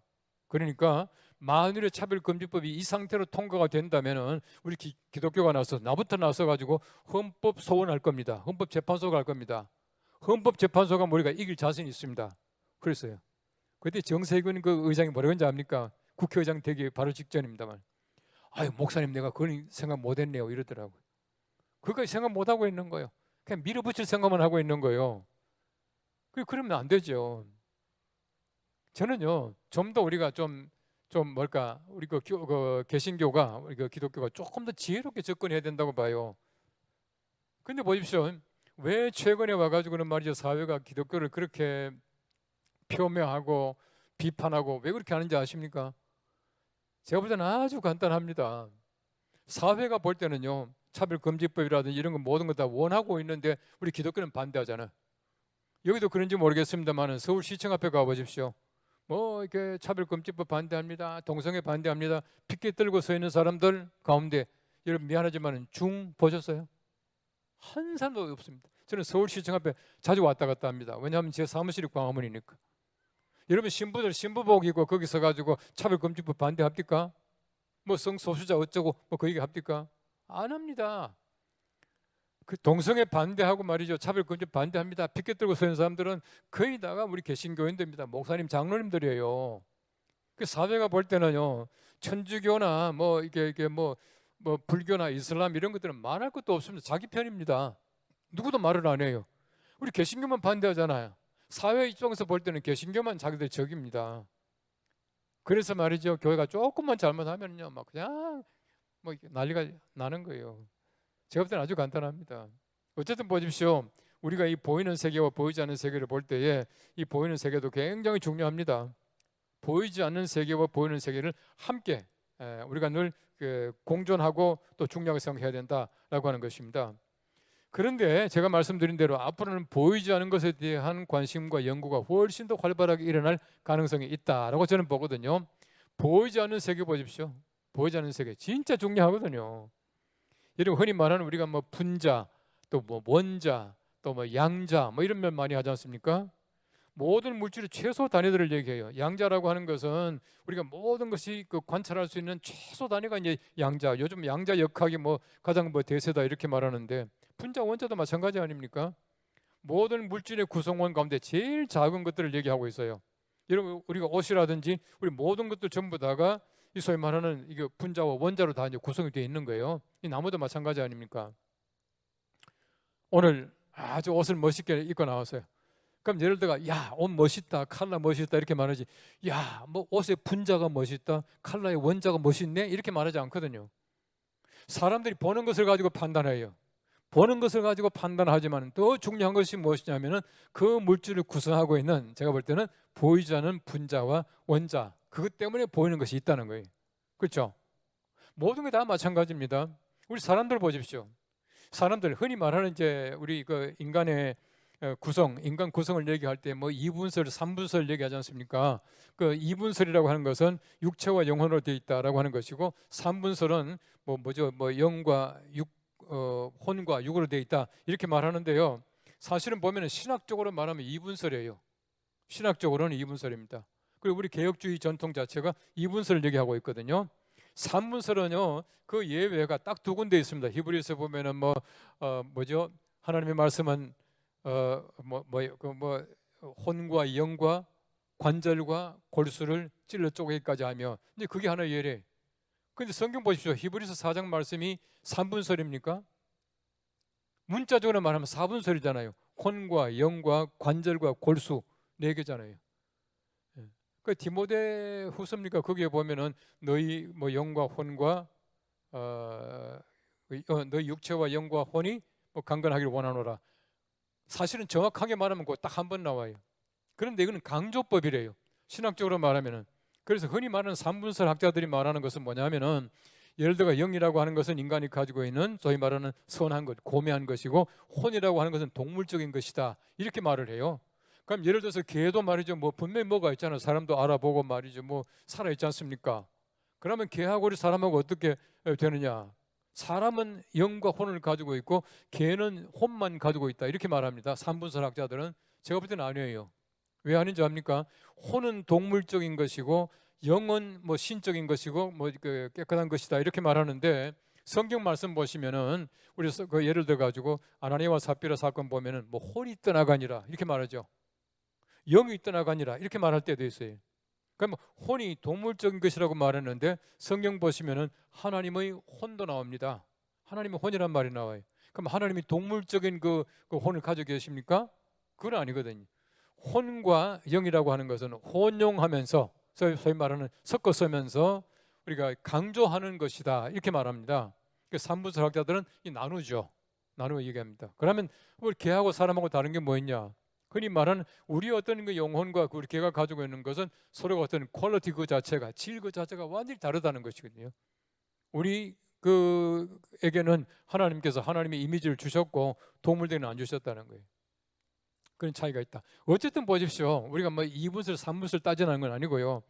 S1: 그러니까 만일에 차별금지법이 이 상태로 통과가 된다면은 우리 기독교가 나부터 나서 가지고 헌법 소원할 겁니다. 헌법재판소 갈 겁니다. 헌법재판소가 우리가 이길 자신이 있습니다. 그랬어요. 그때 정세균 그 의장이 뭐라고 했는지 압니까? 국회의장 되기 바로 직전입니다만, 아유 목사님 내가 그런 생각 못했네요 이러더라고요. 그거까지 생각 못하고 있는 거예요. 그냥 밀어붙일 생각만 하고 있는 거예요. 그러면 안 되죠. 저는요, 좀 더 우리가 좀 뭘까, 우리 그 개신교가, 우리 그 기독교가 조금 더 지혜롭게 접근해야 된다고 봐요. 근데 보십시오. 왜 최근에 와가지고는 말이죠, 사회가 기독교를 그렇게 폄훼하고 비판하고 왜 그렇게 하는지 아십니까? 제가 볼 때는 아주 간단합니다. 사회가 볼 때는요, 차별금지법이라든지 이런 거 모든 거 다 원하고 있는데 우리 기독교는 반대하잖아요. 여기도 그런지 모르겠습니다만 서울시청 앞에 가보십시오. 뭐 이렇게 차별금지법 반대합니다, 동성애 반대합니다, 피켓 들고 서 있는 사람들 가운데 여러분 미안하지만 중 보셨어요? 한 사람도 없습니다. 저는 서울시청 앞에 자주 왔다 갔다 합니다. 왜냐하면 제 사무실이 광화문이니까. 여러분 신부들 신부복 입고 거기 서가지고 차별금지법 반대합니까? 뭐 성소수자 어쩌고 뭐 그 얘기 합니까? 안 합니다. 그 동성애 반대하고 말이죠, 차별금지 반대합니다, 피켓 들고 서 있는 사람들은 거의 다가 우리 개신교인들입니다. 목사님, 장로님들이에요. 그 사회가 볼 때는요, 천주교나 뭐 이게 뭐 불교나 이슬람 이런 것들은 말할 것도 없습니다. 자기 편입니다. 누구도 말을 안 해요. 우리 개신교만 반대하잖아요. 사회 입장에서 볼 때는 개신교만 자기들 적입니다. 그래서 말이죠, 교회가 조금만 잘못하면요 막 그냥 뭐 난리가 나는 거예요. 제가 볼 때는 아주 간단합니다. 어쨌든 보십시오. 우리가 이 보이는 세계와 보이지 않는 세계를 볼 때에 이 보이는 세계도 굉장히 중요합니다. 보이지 않는 세계와 보이는 세계를 함께 우리가 늘 공존하고 또 중요하게 생각해야 된다라고 하는 것입니다. 그런데 제가 말씀드린 대로 앞으로는 보이지 않는 것에 대한 관심과 연구가 훨씬 더 활발하게 일어날 가능성이 있다라고 저는 보거든요. 보이지 않는 세계 보십시오. 보이지 않는 세계 진짜 중요하거든요. 여러분 흔히 말하는 우리가 뭐 분자, 또 뭐 원자, 또 뭐 양자 뭐 이런 말 많이 하지 않습니까? 모든 물질의 최소 단위들을 얘기해요. 양자라고 하는 것은 우리가 모든 것이 그 관찰할 수 있는 최소 단위가 이제 양자. 요즘 양자 역학이 뭐 가장 뭐 대세다 이렇게 말하는데, 분자 원자도 마찬가지 아닙니까? 모든 물질의 구성원 가운데 제일 작은 것들을 얘기하고 있어요. 여러분 우리가 옷이라든지 우리 모든 것들 전부 다가 이 소위 말하는 이게 분자와 원자로 다 이제 구성이 되어 있는 거예요. 이 나무도 마찬가지 아닙니까? 오늘 아주 옷을 멋있게 입고 나왔어요. 그럼 예를 들어 야, 옷 멋있다, 컬러 멋있다 이렇게 말하지, 야, 뭐 옷의 분자가 멋있다, 컬러의 원자가 멋있네 이렇게 말하지 않거든요. 사람들이 보는 것을 가지고 판단해요. 보는 것을 가지고 판단하지만 더 중요한 것이 무엇이냐면은 그 물질을 구성하고 있는, 제가 볼 때는 보이지 않는 분자와 원자, 그것 때문에 보이는 것이 있다는 거예요. 그렇죠? 모든 게 다 마찬가지입니다. 우리 사람들 보십시오. 사람들 흔히 말하는 이제 우리 그 인간의 구성, 인간 구성을 얘기할 때 뭐 이분설, 삼분설 얘기하지 않습니까? 그 이분설이라고 하는 것은 육체와 영혼으로 되어 있다라고 하는 것이고, 삼분설은 뭐 영과 육, 혼과 육으로 되어 있다 이렇게 말하는데요. 사실은 보면은 신학적으로 말하면 이분설이에요. 신학적으로는 이분설입니다. 그리고 우리 개혁주의 전통 자체가 이분설을 얘기하고 있거든요. 삼분설은요, 그 예외가 딱 두 군데 있습니다. 히브리서 보면은 뭐죠? 하나님의 말씀은 혼과 영과 관절과 골수를 찔러 쪼개기까지 하며, 이제 그게 하나의 예래. 근데 성경 보십시오. 히브리서 4장 말씀이 3분설입니까? 문자적으로 말하면 4분설이잖아요. 혼과 영과 관절과 골수 네 개잖아요. 그 디모데 후서입니까? 거기에 보면은 너희 뭐 영과 혼과 너희 육체와 영과 혼이 뭐 강건하기를 원하노라. 사실은 정확하게 말하면 딱 한 번 나와요. 그런데 이거는 강조법이래요. 신학적으로 말하면은. 그래서 흔히 말하는 삼분설 학자들이 말하는 것은 뭐냐면은, 예를 들어 영이라고 하는 것은 인간이 가지고 있는 소위 말하는 선한 것, 고매한 것이고, 혼이라고 하는 것은 동물적인 것이다, 이렇게 말을 해요. 그럼 예를 들어서 개도 말이죠, 뭐 분명히 뭐가 있잖아요. 사람도 알아보고 말이죠, 뭐 살아 있지 않습니까? 그러면 개하고 우리 사람하고 어떻게 되느냐? 사람은 영과 혼을 가지고 있고 개는 혼만 가지고 있다, 이렇게 말합니다. 삼분설 학자들은. 제가 볼 때는 아니에요. 왜 아닌지 압니까? 혼은 동물적인 것이고 영은 뭐 신적인 것이고 뭐 깨끗한 것이다, 이렇게 말하는데, 성경 말씀 보시면은 우리 그 예를 들어 가지고 아나니아와 삽비라 사건 보면은 뭐 혼이 떠나가니라 이렇게 말하죠. 영이 떠나가니라 이렇게 말할 때도 있어요. 그럼 혼이 동물적인 것이라고 말했는데, 성경 보시면은 하나님의 혼도 나옵니다. 하나님의 혼이란 말이 나와요. 그럼 하나님이 동물적인 그 혼을 가지고 계십니까? 그건 아니거든요. 혼과 영이라고 하는 것은 혼용하면서, 소위 말하는 섞어 쓰면서 우리가 강조하는 것이다, 이렇게 말합니다. 삼분설 학자들은 나누죠. 나누어 얘기합니다. 그러면 우리 개하고 사람하고 다른 게 뭐 있냐? 흔히 말하는 우리 어떤 그 영혼과 우리 개가 가지고 있는 것은 서로 어떤 퀄리티 그 자체가, 질 그 자체가 완전히 다르다는 것이거든요. 우리 그에게는 하나님께서 하나님의 이미지를 주셨고 동물들은 안 주셨다는 거예요. 그런 차이가 있다. 어쨌든 보십시오. 우리가 뭐 2분설, 3분설 따지는 건 아니고요.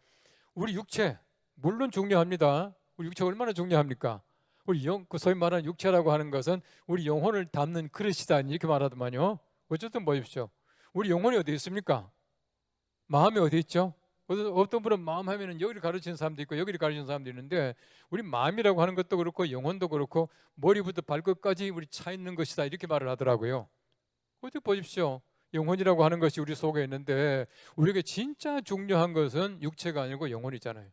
S1: 우리 육체 물론 중요합니다. 우리 육체 얼마나 중요합니까? 우리 소위 말하는 육체라고 하는 것은 우리 영혼을 담는 그릇이다, 이렇게 말하더만요. 어쨌든 보십시오. 우리 영혼이 어디 있습니까? 마음이 어디 있죠? 어떤 분은 마음 하면은 여기를 가르치는 사람도 있고 여기를 가르치는 사람도 있는데, 우리 마음이라고 하는 것도 그렇고 영혼도 그렇고 머리부터 발끝까지 우리 차 있는 것이다, 이렇게 말을 하더라고요. 어디 보십시오. 영혼이라고 하는 것이 우리 속에 있는데, 우리에게 진짜 중요한 것은 육체가 아니고 영혼이잖아요.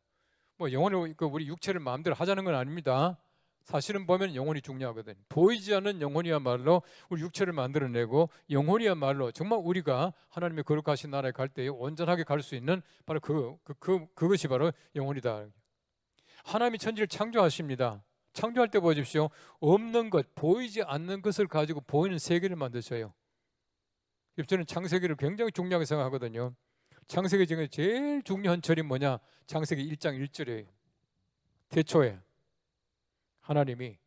S1: 뭐 영혼을 우리 육체를 마음대로 하자는 건 아닙니다. 사실은 보면 영혼이 중요하거든요. 보이지 않는 영혼이야말로 우리 육체를 만들어내고, 영혼이야말로 정말 우리가 하나님의 거룩하신 나라에 갈 때에 온전하게 갈 수 있는 바로 그것이 바로 영혼이다. 하나님이 천지를 창조하십니다. 창조할 때 보십시오. 없는 것, 보이지 않는 것을 가지고 보이는 세계를 만드셔요. 저는 창세기를 굉장히 중요하게 생각하거든요. 창세기 중에 제일 중요한 절이 뭐냐? 창세기 1장 1절이에요. 태초에 하나님이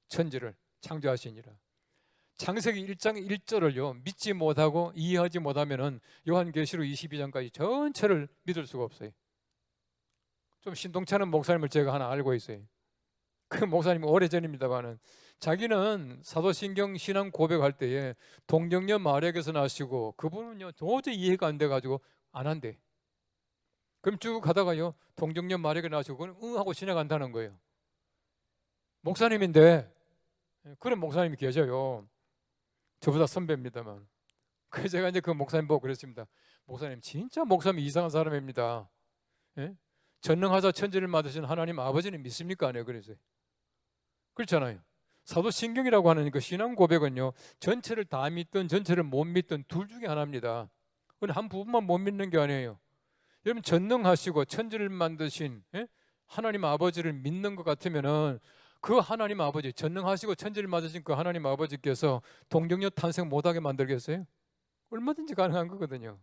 S1: 천지를 창조하시니라. 창세기 1장 1절을요 믿지 못하고 이해하지 못하면은 요한계시록 22장까지 전체를 믿을 수가 없어요. 좀 신동차는 목사님을 제가 하나 알고 있어요. 그 목사님이 오래전입니다만은 자기는 사도신경 신앙 고백할 때에 동정녀 마리아께서 나시고, 그분은요 도저히 이해가 안 돼가지고 안 한대. 그럼 쭉 가다가요 동정녀 마리아가 나시고 그건 응 하고 지나간다는 거예요. 목사님인데 그런 목사님이 계셔요. 저보다 선배입니다만. 그래서 제가 이제 그 목사님 보고 그랬습니다. 목사님 진짜 목사님 이상한 사람입니다. 예? 전능하사 천지를 만드신 하나님 아버지는 믿습니까? 안 해요. 그래서 그렇잖아요. 사도신경이라고 하는 그 신앙 고백은요 전체를 다 믿든 전체를 못 믿든 둘 중에 하나입니다. 한 부분만 못 믿는 게 아니에요. 여러분 전능하시고 천지를 만드신 하나님 아버지를 믿는 것 같으면은 그 하나님 아버지, 전능하시고 천지를 만드신 그 하나님 아버지께서 동정녀 탄생 못하게 만들겠어요? 얼마든지 가능한 거거든요.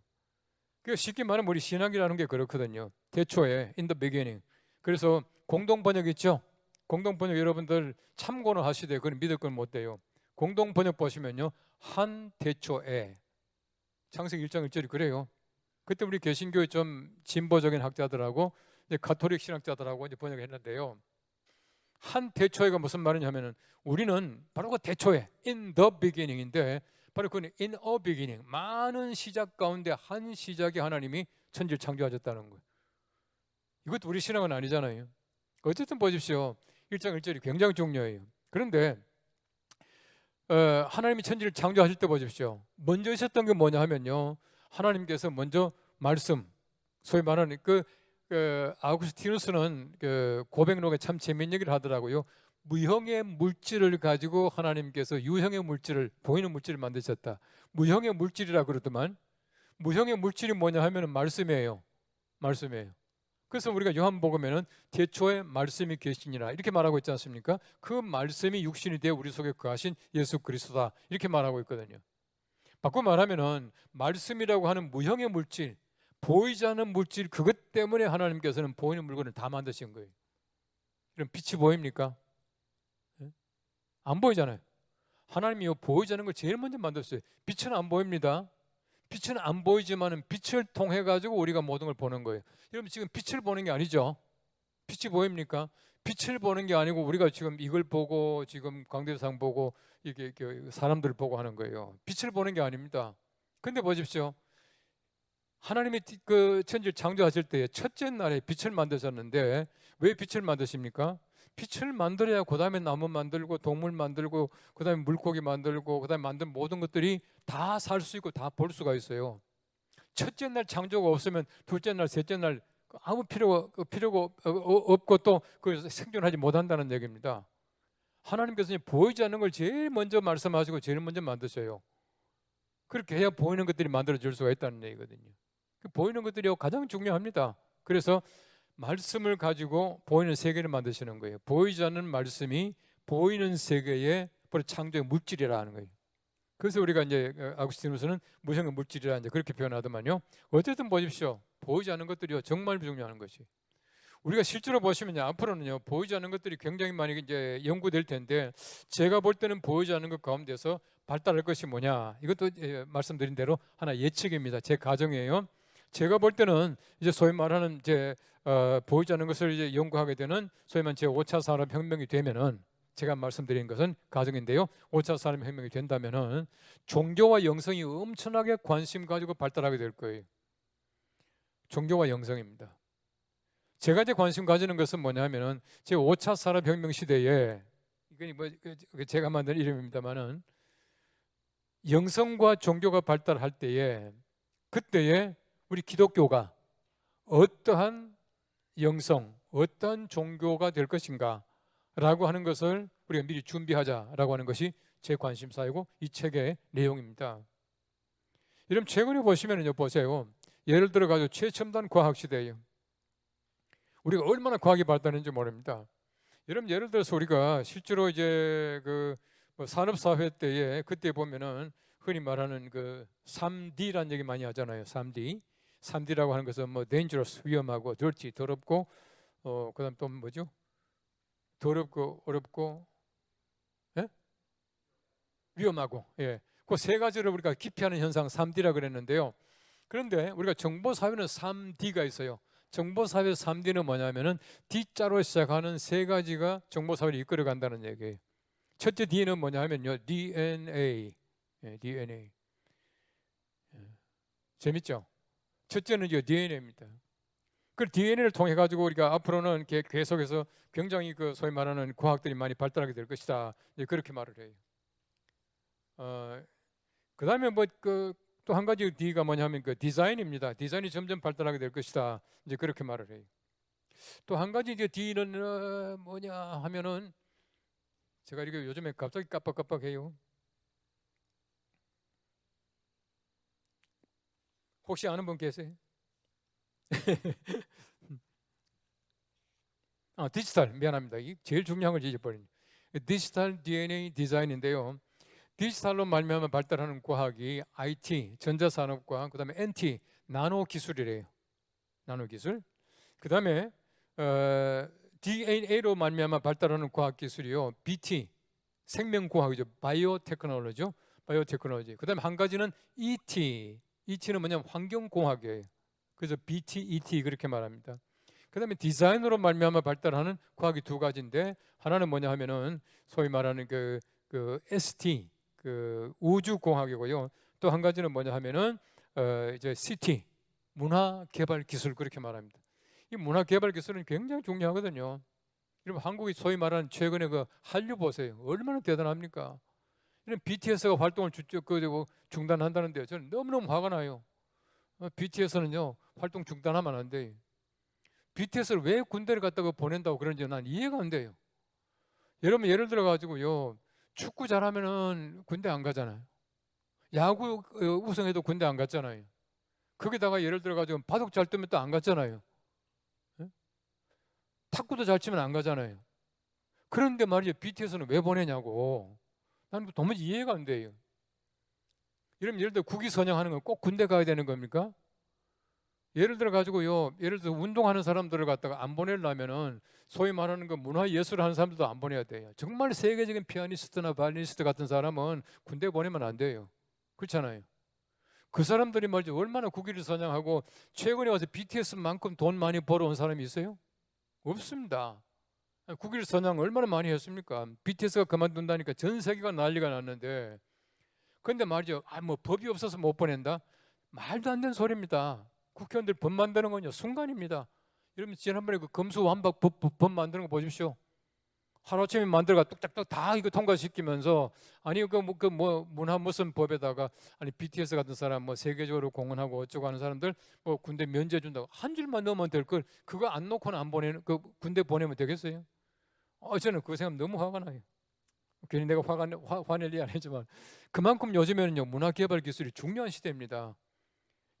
S1: 그 쉽게 말하면 우리 신학이라는 게 그렇거든요. 태초에 in the beginning. 그래서 공동 번역 있죠? 공동 번역 여러분들 참고는 하시되 그건 믿을 건 못 돼요. 공동 번역 보시면요 한 태초에, 창세기 1장 1절이 그래요. 그때 우리 개신교의 좀 진보적인 학자들하고 가톨릭 신학자들하고 이제 번역했는데요. 한 태초에가 무슨 말이냐면은 우리는 바로 그 태초에 in the beginning인데, 바로 그 in a beginning, 많은 시작 가운데 한 시작에 하나님이 천지를 창조하셨다는 거예요. 이것도 우리 신앙은 아니잖아요. 어쨌든 보십시오. 1장 1절이 굉장히 중요해요. 그런데 하나님이 천지를 창조하실 때 보십시오. 먼저 있었던 게 뭐냐 하면요 하나님께서 먼저 말씀, 소위 말하는 아우구스티누스는 고백록에 참 재미있는 얘기를 하더라고요. 무형의 물질을 가지고 하나님께서 유형의 물질을, 보이는 물질을 만드셨다. 무형의 물질이라 그러더만, 무형의 물질이 뭐냐 하면 말씀이에요. 말씀이에요. 그래서 우리가 요한복음에는 태초에 말씀이 계시니라 이렇게 말하고 있지 않습니까? 그 말씀이 육신이 되어 우리 속에 거하신 예수 그리스도다 이렇게 말하고 있거든요. 바꿔 말하면은 말씀이라고 하는 무형의 물질, 보이지 않는 물질, 그것 때문에 하나님께서는 보이는 물건을 다 만드신 거예요. 그럼 빛이 보입니까? 안 보이잖아요. 하나님이 보이지 않는 걸 제일 먼저 만들었어요. 빛은 안 보입니다. 빛은 안 보이지만은 빛을 통해 가지고 우리가 모든 걸 보는 거예요. 여러분 지금 빛을 보는 게 아니죠. 빛이 보입니까? 빛을 보는 게 아니고 우리가 지금 이걸 보고 지금 광대상 보고 이게 사람들을 보고 하는 거예요. 빛을 보는 게 아닙니다. 근데 보십시오. 하나님이 그 천지를 창조하실 때 첫째 날에 빛을 만드셨는데 왜 빛을 만드십니까? 빛을 만들어야 그 다음에 나무 만들고 동물 만들고 그 다음에 물고기 만들고 그 다음에 만든 모든 것들이 다 살 수 있고 다 볼 수가 있어요. 첫째 날 창조가 없으면 둘째 날, 셋째 날 아무 필요가 없고 또 그 생존하지 못한다는 얘기입니다. 하나님께서 보이지 않는 걸 제일 먼저 말씀하시고 제일 먼저 만드셔요. 그렇게 해야 보이는 것들이 만들어질 수가 있다는 얘기거든요. 보이는 것들이 가장 중요합니다. 그래서 말씀을 가지고 보이는 세계를 만드시는 거예요. 보이지 않는 말씀이 보이는 세계의 창조의 물질이라는 거예요. 그래서 우리가 이제 아구스티누스는 무형의 물질이라 이제 그렇게 표현하더만요. 어쨌든 보십시오. 보이지 않는 것들이요 정말 중요한 것이. 우리가 실제로 보시면 앞으로는요 보이지 않는 것들이 굉장히 많이 이제 연구될 텐데 제가 볼 때는 보이지 않는 것 가운데서 발달할 것이 뭐냐 이것도 말씀드린 대로 하나 예측입니다. 제 가정이에요. 제가 볼 때는 이제 소위 말하는 이제 보이지 않는 것을 이제 연구하게 되는 소위 말하는 제 5차 산업혁명이 되면은 제가 말씀드린 것은 가정인데요. 5차 산업혁명이 된다면은 종교와 영성이 엄청나게 관심 가지고 발달하게 될 거예요. 종교와 영성입니다. 제가 이제 관심 가지는 것은 뭐냐면은 제 5차 산업혁명 시대에 이건 뭐 제가 만든 이름입니다만은 영성과 종교가 발달할 때에 그때에 우리 기독교가 어떠한 영성, 어떠한 종교가 될 것인가 라고 하는 것을 우리가 미리 준비하자라고 하는 것이 제 관심사이고 이 책의 내용입니다. 여러분 최근에 보시면요 보세요. 예를 들어 가지고 최첨단 과학 시대예요. 우리가 얼마나 과학이 발달했는지 모릅니다. 여러분 예를 들어서 우리가 실제로 이제 뭐 산업사회 때에 그때 보면은 흔히 말하는 그 3D라는 얘기 많이 하잖아요. 3D라고 하는 것은 뭐 dangerous 위험하고 dirty 더럽고 그다음 또 뭐죠? 더럽고 어렵고 예? 위험하고 예. 그 세 가지를 우리가 기피하는 현상 3D라 그랬는데요. 그런데 우리가 정보 사회는 3D가 있어요. 정보 사회 3D는 뭐냐면은 D자로 시작하는 세 가지가 정보 사회를 이끌어 간다는 얘기예요. 첫째 D는 뭐냐면요. DNA. 예, DNA. 예. 재밌죠? 첫째는 이제 DNA입니다. 그 DNA를 통해 가지고 우리가 앞으로는 계속해서 굉장히 그 소위 말하는 과학들이 많이 발달하게 될 것이다. 이제 그렇게 말을 해요. 그다음에 뭐 또 한 가지 D가 뭐냐면 그 디자인입니다. 디자인이 점점 발달하게 될 것이다. 이제 그렇게 말을 해요. 또 한 가지 이제 D는 뭐냐 하면은 제가 이게 요즘에 갑자기 깜빡깜빡해요. 혹시 아는 분 계세요? 디지털 미안합니다. 이 제일 중요한 걸 잊어버린 디지털 DNA 디자인인데요. 디지털로 말미암아 발달하는 과학이 IT 전자산업과 그다음에 NT 나노 기술이래요. 나노 기술. 그다음에 DNA로 말미암아 발달하는 과학 기술이요. BT 생명과학이죠. 바이오테크놀로지죠. 바이오테크놀로지. 그다음에 한 가지는 ET는 뭐냐면 환경공학이에요. 그래서 BTET 그렇게 말합니다. 그다음에 디자인으로 말미암아 발달하는 과학이 두 가지인데 하나는 뭐냐 하면은 소위 말하는 그 ST 그 우주공학이고요. 또 한 가지는 뭐냐 하면은 이제 CT 문화개발 기술 그렇게 말합니다. 이 문화개발 기술은 굉장히 중요하거든요. 여러분 한국이 소위 말하는 최근에 그 한류 보세요. 얼마나 대단합니까? 이런 BTS가 활동을 중단한다는데요. 저는 너무너무 화가 나요. BTS는요 활동 중단하면 안 돼요. BTS를 왜 군대를 갔다가 보낸다고 그런지 난 이해가 안 돼요. 여러분 예를 들어 가지고요 축구 잘하면은 군대 안 가잖아요. 야구 우승해도 군대 안 갔잖아요. 거기다가 예를 들어 가지고 바둑 잘 뜨면 또 안 갔잖아요. 예? 탁구도 잘 치면 안 가잖아요. 그런데 말이죠, BTS는 왜 보내냐고. 나는 도무지 이해가 안 돼요. 이러면 예를 들어 국위 선양하는 건 꼭 군대 가야 되는 겁니까? 예를 들어 가지고요, 예를 들어 운동하는 사람들을 갖다가 안 보내려면은 소위 말하는 그 문화 예술을 하는 사람들도 안 보내야 돼요. 정말 세계적인 피아니스트나 바이올리니스트 같은 사람은 군대 보내면 안 돼요. 그렇잖아요. 그 사람들이 말이죠, 얼마나 국위를 선양하고 최근에 와서 BTS만큼 돈 많이 벌어온 사람이 있어요? 없습니다. 국위를 선양 얼마나 많이 했습니까? BTS가 그만둔다니까 전 세계가 난리가 났는데, 근데 말이죠, 뭐 법이 없어서 못 보낸다? 말도 안 되는 소리입니다. 국회의원들 법 만드는 건요 순간입니다. 여러분 지난번에 그 검수완박 법 만드는 거 보십시오. 하루아침에 만들어가 뚝딱뚝 다 이거 통과시키면서, 아니 뭐 문화 무슨 법에다가, 아니 BTS 같은 사람 뭐 세계적으로 공헌하고 어쩌고 하는 사람들 뭐 군대 면제 준다고 한 줄만 넣으면 될 걸 그거 안 놓고는 안 보내는, 그 군대 보내면 되겠어요? 저는 그 생각 너무 화가 나요. 괜히 내가 화낼 리 아니지만 그만큼 요즘에는요 문화 개발 기술이 중요한 시대입니다.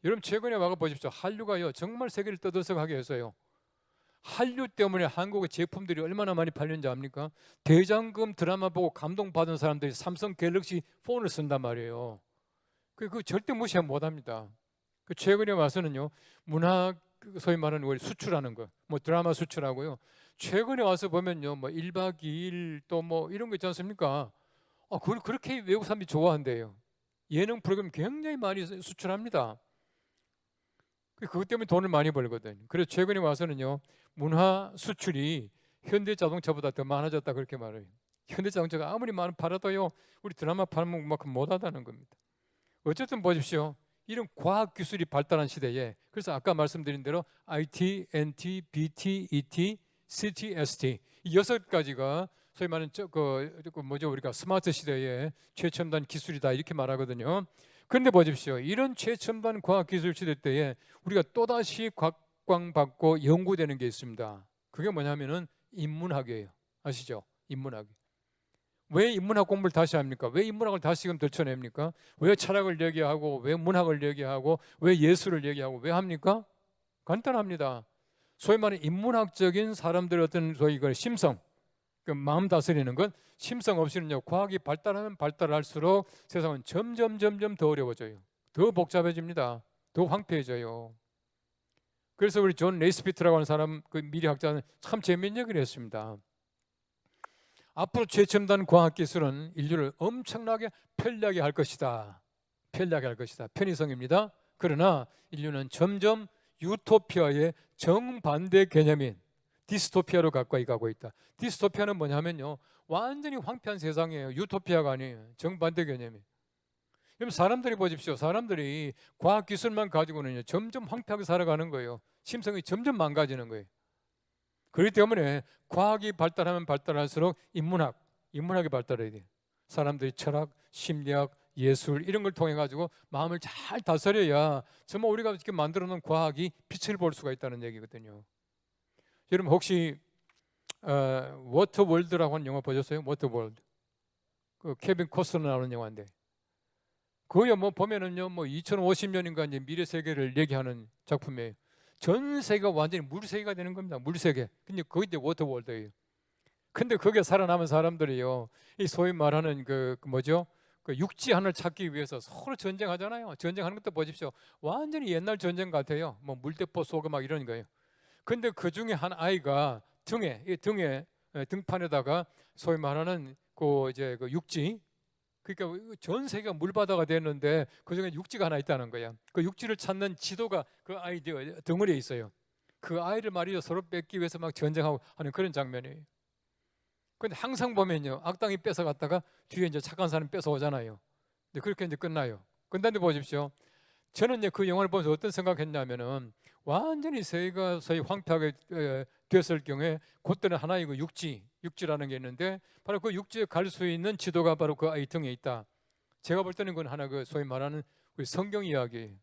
S1: 여러분 최근에 와가 보십시오. 한류가요 정말 세계를 떠들썩하게 해서요. 한류 때문에 한국의 제품들이 얼마나 많이 팔렸는지 압니까? 대장금 드라마 보고 감동받은 사람들이 삼성 갤럭시 폰을 쓴단 말이에요. 그 절대 무시 못합니다. 그 최근에 와서는요 문화, 소위 말하는 우리 수출하는 거, 뭐 드라마 수출하고요. 최근에 와서 보면요 뭐 1박 2일 또 뭐 이런 거 있지 않습니까? 그걸 그렇게 외국 사람들이 좋아한대요. 예능 프로그램 굉장히 많이 수출합니다. 그것 때문에 돈을 많이 벌거든. 그래서 최근에 와서는요 문화 수출이 현대자동차보다 더 많아졌다 그렇게 말해요. 현대자동차가 아무리 많이 팔아도요 우리 드라마 파는 만큼 못하다는 겁니다. 어쨌든 보십시오. 이런 과학기술이 발달한 시대에, 그래서 아까 말씀드린 대로 IT, NT, BT, ET, CT, ST 이 6가지가 소위 말하는 우리가 스마트 시대의 최첨단 기술이다 이렇게 말하거든요. 그런데 보십시오. 이런 최첨단 과학기술 시대 때에 우리가 또다시 각광받고 연구되는 게 있습니다. 그게 뭐냐면은 인문학이에요. 아시죠? 인문학. 왜 인문학 공부를 다시 합니까? 왜 인문학을 다시금 들춰냅니까? 왜 철학을 얘기하고, 왜 문학을 얘기하고, 왜 예술을 얘기하고, 왜 합니까? 간단합니다. 소위 말하는 인문학적인 사람들의 어떤 소위 그 심성, 그 마음 다스리는 건, 심성 없이는요 과학이 발달하면 발달할수록 세상은 점점 더 어려워져요. 더 복잡해집니다. 더 황폐해져요. 그래서 우리 존 네이스피트라고 하는 사람, 그 미래학자는 참 재미있는 얘기를 했습니다. 앞으로 최첨단 과학기술은 인류를 엄청나게 편리하게 할 것이다. 편리하게 할 것이다. 편의성입니다. 그러나 인류는 점점 유토피아의 정반대 개념인 디스토피아로 가까이 가고 있다. 디스토피아는 뭐냐면요 완전히 황폐한 세상이에요. 유토피아가 아니에요. 정반대 개념이에요. 그럼 사람들이 보십시오. 사람들이 과학기술만 가지고는 점점 황폐하게 살아가는 거예요. 심성이 점점 망가지는 거예요. 그렇기 때문에 과학이 발달하면 발달할수록 인문학이 발달해야 돼요. 사람들이 철학, 심리학, 예술 이런 걸 통해 가지고 마음을 잘 다스려야 정말 우리가 이렇게 만들어 놓은 과학이 빛을 볼 수가 있다는 얘기거든요. 여러분 혹시 워터월드라고 하는 영화 보셨어요? 워터월드. 그 케빈 코스너 나오는 영화인데 그거 뭐 보면은요 뭐 2050년인가 이제 미래 세계를 얘기하는 작품이에요. 전 세계가 완전히 물세계가 되는 겁니다. 물세계. 근데 그게 이제 워터월드예요. 근데 거기에 살아남은 사람들이요, 이 소위 말하는 그 뭐죠? 그 육지 하나를 찾기 위해서 서로 전쟁하잖아요. 전쟁하는 것도 보십시오. 완전히 옛날 전쟁 같아요. 뭐 물대포 쏘고 막 이런 거예요. 근데 그 중에 한 아이가 등에 등판에다가 소위 말하는 그 육지, 그러니까 전 세계가 물바다가 됐는데 그 중에 육지가 하나 있다는 거야. 그 육지를 찾는 지도가 그 아이 덩어리에 있어요. 그 아이를 말이죠 서로 뺏기 위해서 막 전쟁하고 하는 그런 장면이에요. 근데 항상 보면요 악당이 뺏어갔다가 뒤에 이제 착한 사람이 뺏어오잖아요. 근데 그렇게 이제 끝나요. 끝났는데 보십시오. 저는 이제 그 영화를 보면서 어떤 생각했냐면은 완전히 세계가 소위 황폐하게 됐을 경우에 그때는 하나의 그 육지라는 게 있는데 바로 그 육지에 갈 수 있는 지도가 바로 그 아이 등에 있다. 제가 볼 때는 그건 하나 그 소위 말하는 우리 성경 이야기,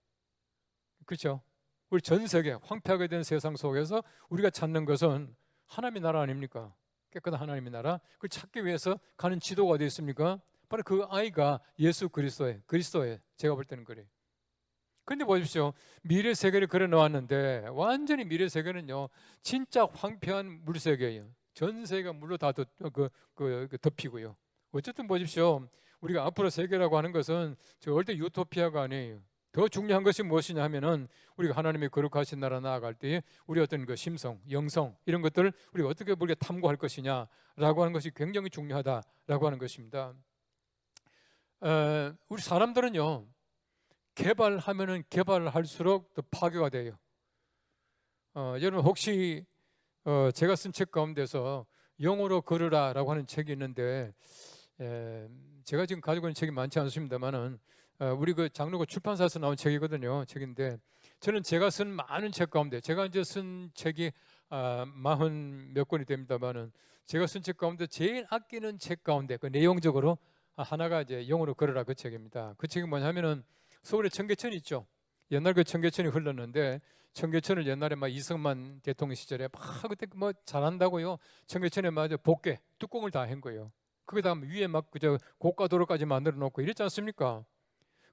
S1: 그렇죠? 우리 전 세계 황폐하게 된 세상 속에서 우리가 찾는 것은 하나님의 나라 아닙니까? 깨끗한 하나님의 나라. 그걸 찾기 위해서 가는 지도가 어디 있습니까? 바로 그 아이가 예수 그리스도예요. 제가 볼 때는 그래요. 근데 보십시오. 미래 세계를 그려 놓았는데 완전히 미래 세계는요. 진짜 황폐한 물 세계예요. 전 세계가 물로 다 덮이고요. 어쨌든 보십시오. 우리가 앞으로 세계라고 하는 것은 절대 유토피아가 아니에요. 더 중요한 것이 무엇이냐 하면은 우리가 하나님의 거룩하신 나라 나아갈 때에 우리 어떤 그 심성, 영성 이런 것들을 우리가 어떻게 우리가 탐구할 것이냐라고 하는 것이 굉장히 중요하다라고 하는 것입니다. 우리 사람들은요. 개발하면은 개발할수록 더 파괴가 돼요. 여러분 혹시 제가 쓴 책 가운데서 영어로 걸으라라고 하는 책이 있는데 제가 지금 가지고 있는 책이 많지 않습니다만은 우리 그 장로교 출판사에서 나온 책이거든요. 책인데 저는 제가 쓴 많은 책 가운데 제가 이제 쓴 책이 40 몇 권이 됩니다만은 제가 쓴 책 가운데 제일 아끼는 책 가운데 그 내용적으로 하나가 이제 영어로 걸으라 그 책입니다. 그 책이 뭐냐면은 서울에 청계천 있죠. 옛날 그 청계천이 흘렀는데 청계천을 옛날에 막 이승만 대통령 시절에 막 그때 뭐 잘한다고요. 청계천에 맞아 복개 뚜껑을 다 한 거예요. 거기다 위에 막 그저 고가도로까지 만들어 놓고 이랬지 않습니까?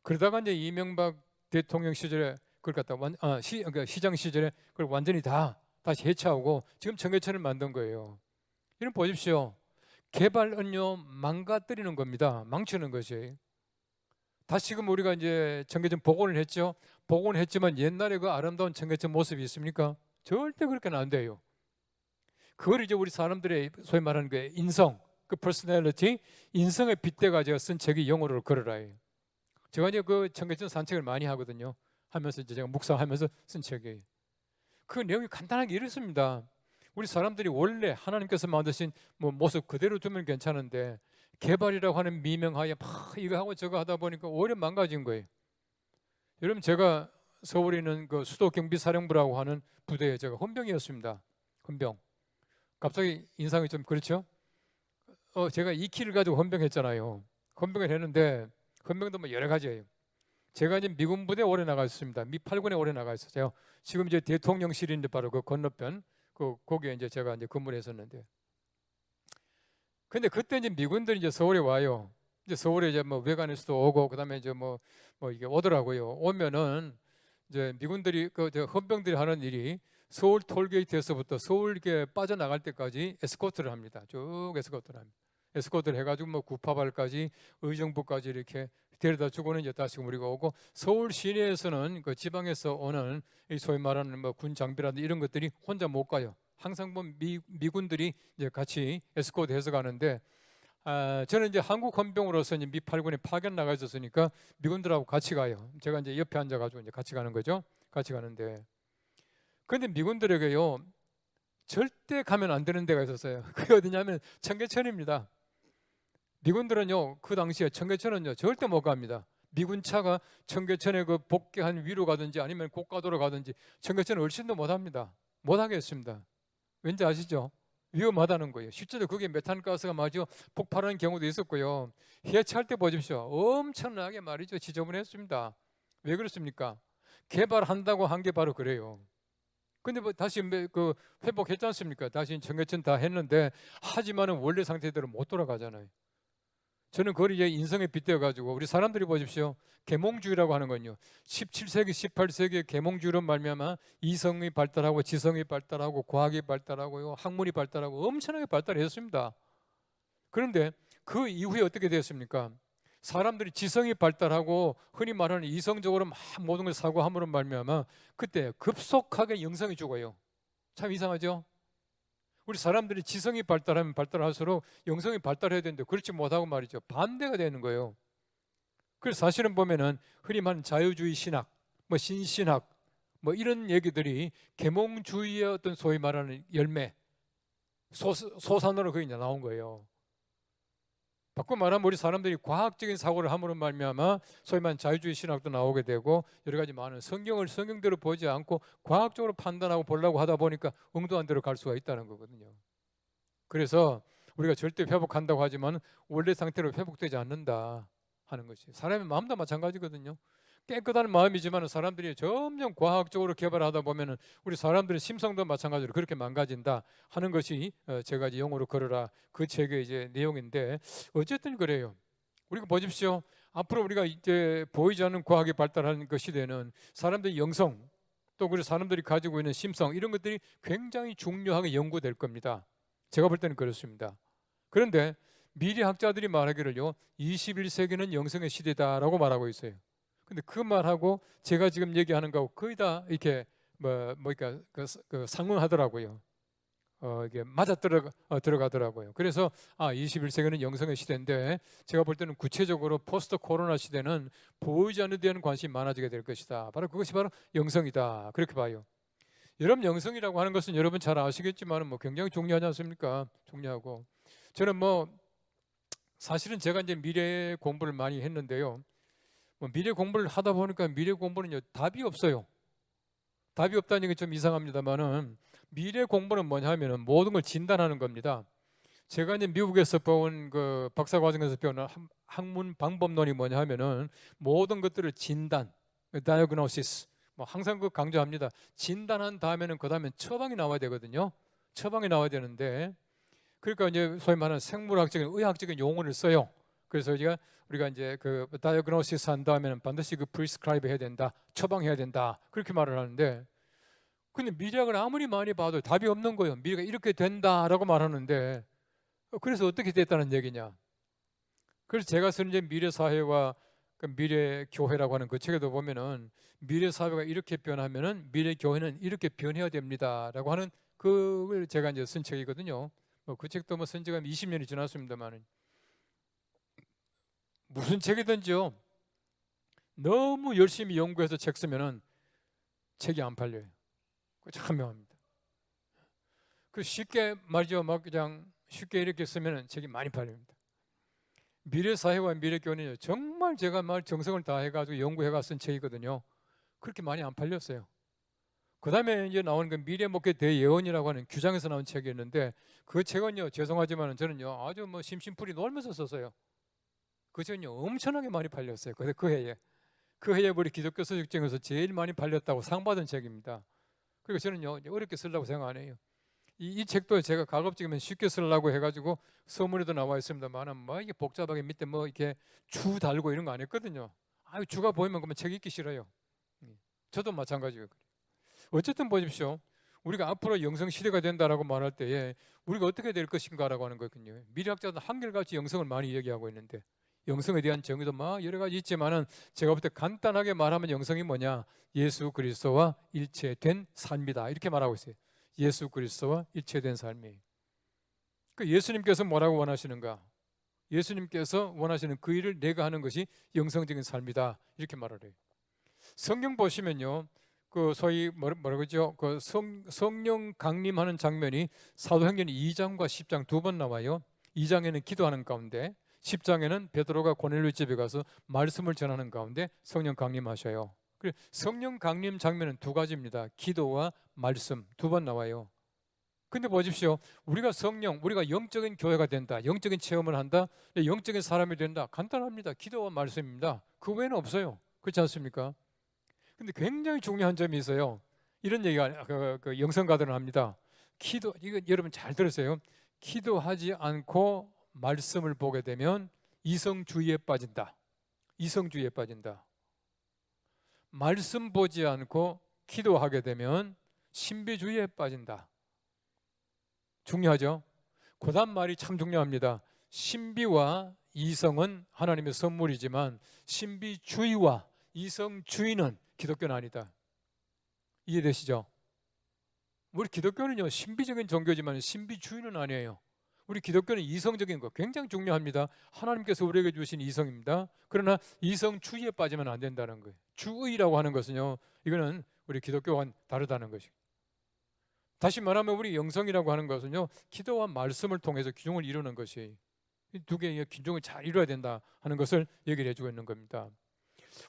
S1: 그러다가 이제 이명박 대통령 시절에 그걸 갖다 그러니까 시장 시절에 그걸 완전히 다 다시 해체하고 지금 청계천을 만든 거예요. 이런 보십시오. 개발은요 망가뜨리는 겁니다. 망치는 것이. 다시금 우리가 이제 청계천 복원을 했죠. 복원을 했지만 옛날에 그 아름다운 청계천 모습이 있습니까? 절대 그렇게는 안 돼요. 그걸 이제 우리 사람들의 소위 말하는 그 인성, 그 퍼스널리티, 인성에 빗대가 제가 쓴 책이 영어로 걸어라예요. 제가 이제 그 청계천 산책을 많이 하거든요. 하면서 이제 제가 묵상하면서 쓴 책이에요. 그 내용이 간단하게 이렇습니다. 우리 사람들이 원래 하나님께서 만드신 뭐 모습 그대로 두면 괜찮은데 개발이라고 하는 미명하에 막 이거 하고 저거 하다 보니까 오히려 망가진 거예요. 여러분 제가 서울에 있는 그 수도경비사령부라고 하는 부대에 제가 헌병이었습니다. 헌병. 갑자기 인상이 좀 그렇죠? 제가 2키를 가지고 헌병했잖아요. 헌병을 했는데 헌병도 뭐 여러 가지예요. 제가 이제 미군 부대 오래 나가 있습니다. 미 8군에 오래 나가 있었어요. 지금 이제 대통령실인데 바로 그 건너편 거기에 이제 제가 이제 근무를 했었는데. 근데 그때 이제 미군들이 이제 서울에 와요. 이제 서울에 이제 뭐 외관에서도 오고 그다음에 이제 뭐 이게 오더라고요. 오면은 이제 미군들이 저 헌병들이 하는 일이 서울 톨게이트에서부터 서울 이렇게 빠져나갈 때까지 에스코트를 합니다. 쭉 에스코트를 합니다. 에스코트를 해가지고 뭐 구파발까지 의정부까지 이렇게 데려다 주고는 이제 다시 우리가 오고 서울 시내에서는 그 지방에서 오는 이 소위 말하는 뭐 군 장비라든지 이런 것들이 혼자 못 가요. 항상 보면 미군들이 이제 같이 에스코트 해서 가는데 저는 이제 한국 헌병으로서 이제 미 8군에 파견 나가 있었으니까 미군들하고 같이 가요. 제가 이제 옆에 앉아가지고 이제 같이 가는 거죠. 같이 가는데 근데 미군들에게요 절대 가면 안 되는 데가 있었어요. 그게 어디냐면 청계천입니다. 미군들은요 그 당시에 청계천은요 절대 못 갑니다. 미군 차가 청계천에 그 복개한 위로 가든지 아니면 고가도로 가든지 청계천은 얼씬도 못 합니다. 못 하겠습니다. 왠지 아시죠? 위험하다는 거예요. 실제로 그게 메탄가스가 마저 폭발하는 경우도 있었고요. 해체할 때 보십시오. 엄청나게 말이죠. 지저분했습니다. 왜 그렇습니까? 개발한다고 한 게 바로 그래요. 근데 뭐 다시 그 회복했지 않습니까? 다시 청계천 다 했는데 하지만은 원래 상태대로 못 돌아가잖아요. 저는 그걸 이제 인성에 빗대어 가지고 우리 사람들이 보십시오. 계몽주의라고 하는 건요. 17세기, 18세기에 계몽주의로 말미암아 이성이 발달하고 지성이 발달하고 과학이 발달하고요. 학문이 발달하고 엄청나게 발달했습니다. 그런데 그 이후에 어떻게 되었습니까? 사람들이 지성이 발달하고 흔히 말하는 이성적으로 막 모든 걸 사고함으로 말미암아 그때 급속하게 영성이 죽어요. 참 이상하죠? 우리 사람들이 지성이 발달하면 발달할수록 영성이 발달해야 되는데 그렇지 못하고 말이죠. 반대가 되는 거예요. 그래서 사실은 보면은 흔히 말하는 자유주의 신학, 뭐 신신학, 뭐 이런 얘기들이 계몽주의의 어떤 소위 말하는 열매, 소산으로 그게 이제 나온 거예요. 바꿔 말하면 우리 사람들이 과학적인 사고를 함으로 말미암아 소위 말하는 자유주의 신학도 나오게 되고 여러 가지 많은 성경을 성경대로 보지 않고 과학적으로 판단하고 보려고 하다 보니까 엉뚱한 데로 갈 수가 있다는 거거든요. 그래서 우리가 절대 회복한다고 하지만 원래 상태로 회복되지 않는다 하는 것이 사람의 마음도 마찬가지거든요. 깨끗한 마음이지만 사람들이 점점 과학적으로 개발하다 보면은 우리 사람들의 심성도 마찬가지로 그렇게 망가진다 하는 것이 제가 이제 영어로 걸어라 그 책의 이제 내용인데 어쨌든 그래요. 우리가 보십시오. 앞으로 우리가 이제 보이지 않는 과학이 발달하는 그 시대는 사람들의 영성 또 그리고 사람들이 가지고 있는 심성 이런 것들이 굉장히 중요하게 연구될 겁니다. 제가 볼 때는 그렇습니다. 그런데 미래학자들이 말하기를요 21세기는 영성의 시대다라고 말하고 있어요. 근데 그 말하고 제가 지금 얘기하는 거하고 거의 다 이렇게 그러니까 그 상응하더라고요. 이게 들어가더라고요. 그래서 21세기는 영성의 시대인데 제가 볼 때는 구체적으로 포스트 코로나 시대는 보이지 않는 데에는 관심이 많아지게 될 것이다. 바로 그것이 바로 영성이다. 그렇게 봐요. 여러분 영성이라고 하는 것은 여러분 잘 아시겠지만 뭐 굉장히 중요하지 않습니까? 중요하고 저는 뭐 사실은 제가 이제 미래 공부를 많이 했는데요. 뭐 미래 공부를 하다 보니까 미래 공부는요 답이 없어요. 답이 없다는 게 좀 이상합니다만은 미래 공부는 뭐냐 하면은 모든 걸 진단하는 겁니다. 제가 이제 미국에서 배운 그 박사 과정에서 배운 학문 방법론이 뭐냐 하면은 모든 것들을 진단, diagnosis 뭐 항상 그 강조합니다. 진단한 다음에는 그 다음에 처방이 나와야 되거든요. 처방이 나와야 되는데 그러니까 이제 소위 말하는 생물학적인 의학적인 용어를 써요. 그래서 우리가 이제 그 diagnosis 한 다음에는 반드시 그 prescribe 해야 된다, 처방해야 된다 그렇게 말을 하는데 근데 미래학을 아무리 많이 봐도 답이 없는 거예요. 미래가 이렇게 된다라고 말하는데 그래서 어떻게 됐다는 얘기냐? 그래서 제가 쓰는 이제 미래 사회와 그 미래 교회라고 하는 그 책에도 보면은 미래 사회가 이렇게 변하면은 미래 교회는 이렇게 변해야 됩니다라고 하는 그걸 제가 이제 쓴 책이거든요. 뭐 그 책도 뭐 쓴 지가 20년이 지났습니다만은 무슨 책이든지요. 너무 열심히 연구해서 책 쓰면은 책이 안 팔려요. 참 묘합니다. 그 쉽게 말이죠. 막 그냥 쉽게 이렇게 쓰면은 책이 많이 팔립니다. 미래 사회와 미래 교회는 정말 제가 정성을 다해가지고 연구해가 쓴 책이거든요. 그렇게 많이 안 팔렸어요. 그 다음에 이제 나오는 그 미래 목회 대예언이라고 하는 규장에서 나온 책이었는데 그 책은요 죄송하지만 저는요 아주 뭐 심심풀이 놀면서 썼어요. 그 책은요 엄청나게 많이 팔렸어요. 그 해에 우리 기독교 서적 중에서 제일 많이 팔렸다고 상 받은 책입니다. 그리고 저는요 어렵게 쓰려고 생각 안 해요. 이 책도 제가 가급적이면 쉽게 쓰려고 해가지고 서문에도 나와 있습니다만 뭐 이게 복잡하게 밑에 뭐 이렇게 주 달고 이런 거 안 했거든요. 주가 보이면 그러면 책 읽기 싫어요. 저도 마찬가지예요. 어쨌든 보십시오. 우리가 앞으로 영성 시대가 된다라고 말할 때에 우리가 어떻게 될 것인가라고 하는 거거든요. 미래학자들은 한결같이 영성을 많이 얘기하고 있는데 영성에 대한 정의도 막 여러 가지 있지만은 제가 볼 때 간단하게 말하면 영성이 뭐냐? 예수 그리스도와 일체된 삶이다. 이렇게 말하고 있어요. 예수 그리스도와 일체된 삶이. 그 예수님께서 뭐라고 원하시는가? 예수님께서 원하시는 그 일을 내가 하는 것이 영성적인 삶이다. 이렇게 말을 해요. 성경 보시면요. 그 소위 뭐라 그러죠? 그 성령 강림하는 장면이 사도행전 2장과 10장 두 번 나와요. 2장에는 기도하는 가운데 10장에는 베드로가 고넬료 집에 가서 말씀을 전하는 가운데 성령 강림하셔요. 그래서 성령 강림 장면은 두 가지입니다. 기도와 말씀 두 번 나와요. 근데 보십시오. 우리가 영적인 교회가 된다. 영적인 체험을 한다. 영적인 사람이 된다. 간단합니다. 기도와 말씀입니다. 그 외에는 없어요. 그렇지 않습니까? 근데 굉장히 중요한 점이 있어요. 이런 얘기가 그 영성가들은 합니다. 이거 여러분 잘 들으세요. 기도하지 않고 말씀을 보게 되면 이성주의에 빠진다. 이성주의에 빠진다. 말씀 보지 않고 기도하게 되면 신비주의에 빠진다. 중요하죠? 그다음 말이 참 중요합니다. 신비와 이성은 하나님의 선물이지만 신비주의와 이성주의는 기독교는 아니다. 이해되시죠? 우리 기독교는요 신비적인 종교지만 신비주의는 아니에요. 우리 기독교는 이성적인 거 굉장히 중요합니다. 하나님께서 우리에게 주신 이성입니다. 그러나 이성주의에 빠지면 안 된다는 거예요. 주의라고 하는 것은요 이거는 우리 기독교와는 다르다는 것이에요. 다시 말하면 우리 영성이라고 하는 것은요 기도와 말씀을 통해서 균형을 이루는 것이 이 두 개의 균형을 잘 이루어야 된다 하는 것을 얘기를 해주고 있는 겁니다.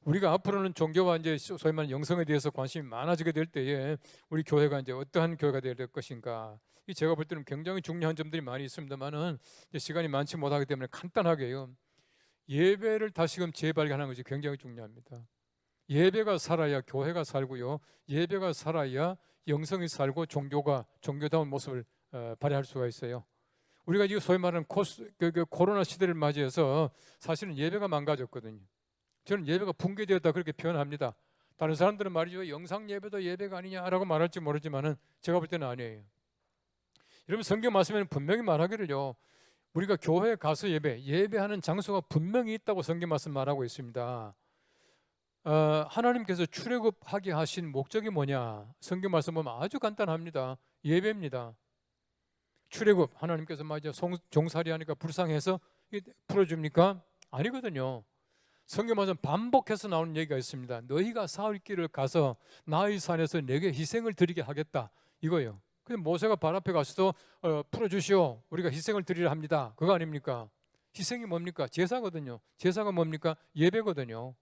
S1: 우리가 앞으로는 종교와 이제 소위 말하는 영성에 대해서 관심이 많아지게 될 때에 우리 교회가 이제 어떠한 교회가 되어야 될 것인가? 이 제가 볼 때는 굉장히 중요한 점들이 많이 있습니다만은 시간이 많지 못하기 때문에 간단하게요. 예배를 다시금 재발견하는 것이 굉장히 중요합니다. 예배가 살아야 교회가 살고요. 예배가 살아야 영성이 살고 종교다운 모습을 발휘할 수가 있어요. 우리가 지금 소위 말하는 코로나 시대를 맞이해서 사실은 예배가 망가졌거든요. 저는 예배가 붕괴되었다 그렇게 표현합니다. 다른 사람들은 말이죠, 영상 예배도 예배가 아니냐라고 말할지 모르지만은 제가 볼 때는 아니에요. 여러분, 성경 말씀에는 분명히 말하기를요, 우리가 교회에 가서 예배하는 장소가 분명히 있다고 성경 말씀 말하고 있습니다. 하나님께서 출애굽하게 하신 목적이 뭐냐? 성경 말씀 보면 아주 간단합니다. 예배입니다. 출애굽, 하나님께서 맞아 종살이 하니까 불쌍해서 풀어줍니까? 아니거든요. 성경 말씀 반복해서 나오는 얘기가 있습니다. 너희가 사흘 길을 가서 나의 산에서 내게 희생을 드리게 하겠다, 이거예요. 근데 모세가 발 앞에 가서도 풀어주시오, 우리가 희생을 드리려 합니다, 그거 아닙니까? 희생이 뭡니까? 제사거든요. 제사가 뭡니까? 예배거든요.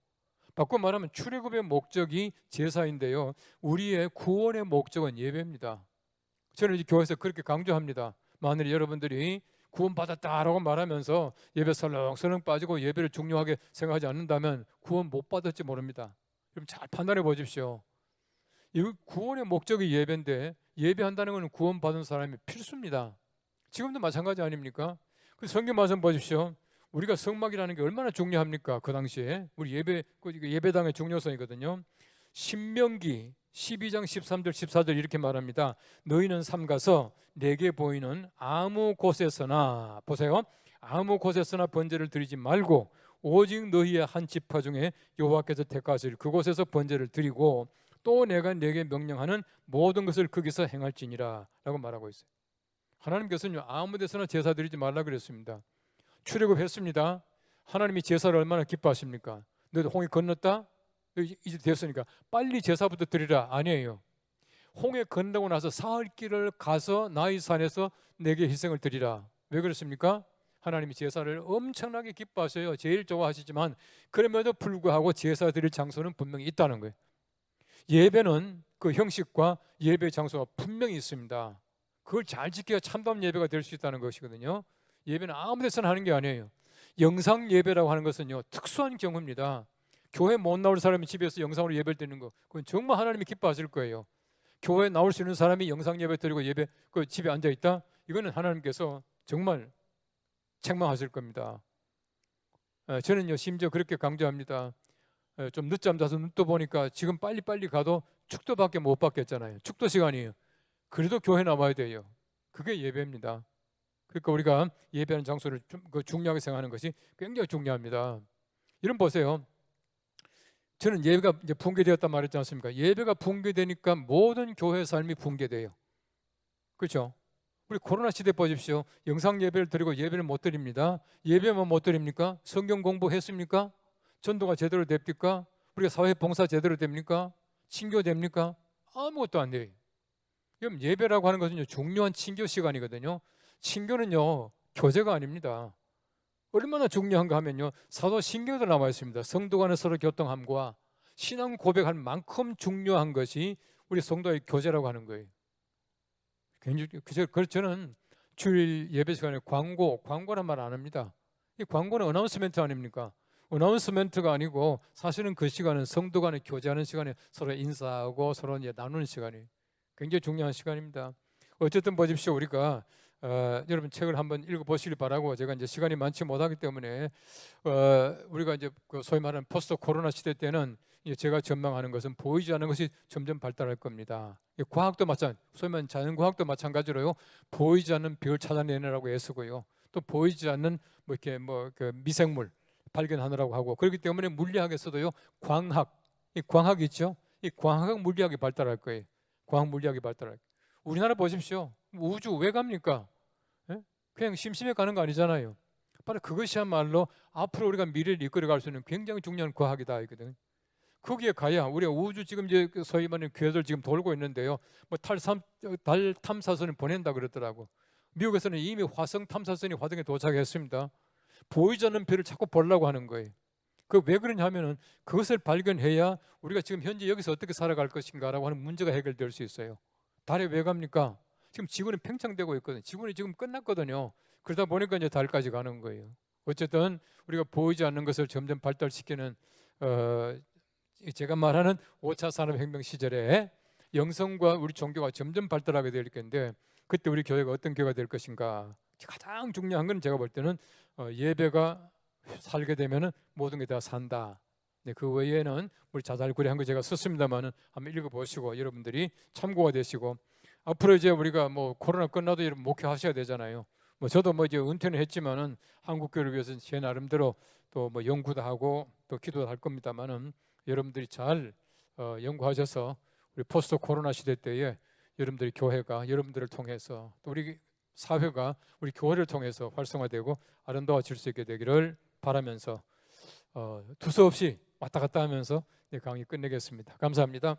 S1: 바꿔 말하면 출애굽의 목적이 제사인데요, 우리의 구원의 목적은 예배입니다. 저는 이 교회에서 그렇게 강조합니다. 만일 여러분들이 구원받았다라고 말하면서 예배 설렁설렁 빠지고 예배를 중요하게 생각하지 않는다면 구원 못 받을지 모릅니다. 그럼 잘 판단해 보십시오. 이 구원의 목적이 예배인데, 예배한다는 것은 구원받은 사람이 필수입니다. 지금도 마찬가지 아닙니까? 그 성경 말씀 보십시오. 우리가 성막이라는 게 얼마나 중요합니까? 그 당시에 우리 예배당의 중요성이거든요. 신명기 12장 13절 14절 이렇게 말합니다. 너희는 삼가서 내게 보이는 아무 곳에서나, 보세요, 아무 곳에서나 번제를 드리지 말고 오직 너희의 한 지파 중에 여호와께서 택하실 그곳에서 번제를 드리고 또 내가 내게 명령하는 모든 것을 거기서 행할지니라 라고 말하고 있어요. 하나님께서는 아무 데서나 제사 드리지 말라 그랬습니다. 출애굽했습니다. 하나님이 제사를 얼마나 기뻐하십니까? 너희들 홍해 건넜다? 이제 됐으니까 빨리 제사부터 드리라, 아니에요. 홍해 건너고 나서 사흘 길을 가서 나의 산에서 내게 희생을 드리라. 왜 그렇습니까? 하나님이 제사를 엄청나게 기뻐하셔요. 제일 좋아하시지만 그럼에도 불구하고 제사 드릴 장소는 분명히 있다는 거예요. 예배는 그 형식과 예배 장소가 분명히 있습니다. 그걸 잘 지켜야 참담 예배가 될 수 있다는 것이거든요. 예배는 아무 데서나 하는 게 아니에요. 영상 예배라고 하는 것은요, 특수한 경우입니다. 교회 못 나올 사람이 집에서 영상으로 예배를 드리는 거, 그건 정말 하나님이 기뻐하실 거예요. 교회 나올 수 있는 사람이 영상 예배 드리고 예배 그 집에 앉아 있다? 이거는 하나님께서 정말 책망하실 겁니다. 저는요, 심지어 그렇게 강조합니다. 좀 늦잠 자서 눈 떠 보니까 지금 빨리빨리 가도 축도밖에 못 받겠잖아요. 축도 시간이에요. 그래도 교회 나와야 돼요. 그게 예배입니다. 그러니까 우리가 예배하는 장소를 중요하게 생각하는 것이 굉장히 중요합니다. 이런 보세요. 저는 예배가 이제 붕괴되었단 말했지 않습니까? 예배가 붕괴되니까 모든 교회 삶이 붕괴돼요. 그렇죠? 우리 코로나 시대 보십시오. 영상 예배를 드리고 예배를 못 드립니다. 예배만 못 드립니까? 성경 공부했습니까? 전도가 제대로 됩니까? 우리가 사회 봉사 제대로 됩니까? 친교 됩니까? 아무것도 안 돼요. 그럼 예배라고 하는 것은 중요한 친교 시간이거든요. 친교는요, 교제가 아닙니다. 얼마나 중요한가 하면요, 사도신경에도 나와 있습니다. 성도 간의 서로 교통함과 신앙 고백할 만큼 중요한 것이 우리 성도의 교제라고 하는 거예요. 그래서 저는 주일 예배 시간에 광고란 말 안 합니다. 이 광고는 어나운스멘트 아닙니까? 어나운스멘트가 아니고 사실은 그 시간은 성도 간에 교제하는 시간에 서로 인사하고 서로 이제 나누는 시간이에요. 굉장히 중요한 시간입니다. 어쨌든 보십시오. 우리가 여러분 책을 한번 읽어보시길 바라고, 제가 이제 시간이 많지 못하기 때문에 우리가 이제 그 소위 말하는 포스트 코로나 시대 때는 제가 전망하는 것은 보이지 않는 것이 점점 발달할 겁니다. 과학도 소위 말하는 자연과학도 마찬가지로요. 보이지 않는 별 찾아내느라고 애쓰고요. 또 보이지 않는 그 미생물 발견하느라고 하고, 그렇기 때문에 물리학에서도요, 광학이 있죠. 이 광학 물리학이 발달할 거예요. 과학 물리학이 발달할 거예요. 우리나라 보십시오. 우주 왜 갑니까? 그냥 심심해 가는 거 아니잖아요. 바로 그것이야말로 앞으로 우리가 미래를 이끌어갈 수 있는 굉장히 중요한 과학이다 이거든. 거기에 가야 우리가 우주 지금 이제 소위 말하는 궤도를 지금 돌고 있는데요. 뭐 달 탐사선을 보낸다 그러더라고. 미국에서는 이미 화성 탐사선이 화성에 도착했습니다. 보이지 않는 별을 자꾸 보려고 하는 거예요. 그 왜 그러냐면은 그것을 발견해야 우리가 지금 현재 여기서 어떻게 살아갈 것인가라고 하는 문제가 해결될 수 있어요. 달에 왜 갑니까? 지금 지구는 팽창되고 있거든요. 지구는 지금 끝났거든요. 그러다 보니까 이제 달까지 가는 거예요. 어쨌든 우리가 보이지 않는 것을 점점 발달시키는 제가 말하는 5차 산업혁명 시절에 영성과 우리 종교가 점점 발달하게 될 텐데, 그때 우리 교회가 어떤 교회가 될 것인가. 가장 중요한 건 제가 볼 때는 예배가 살게 되면은 모든 게 다 산다. 네, 그 외에는 우리 자잘구레한 거 제가 썼습니다만은 한번 읽어보시고 여러분들이 참고가 되시고 앞으로 이제 우리가 뭐 코로나 끝나도 여러분 목회하셔야 되잖아요. 뭐 저도 뭐 이제 은퇴는 했지만은 한국교회를 위해서 제 나름대로 또 뭐 연구도 하고 또 기도도 할 겁니다만은 여러분들이 잘 연구하셔서 우리 포스트 코로나 시대 때에 여러분들이 교회가 여러분들을 통해서 또 우리 사회가 우리 교회를 통해서 활성화되고 아름다워질 수 있게 되기를 바라면서 두서없이 왔다 갔다 하면서 강의 끝내겠습니다. 감사합니다.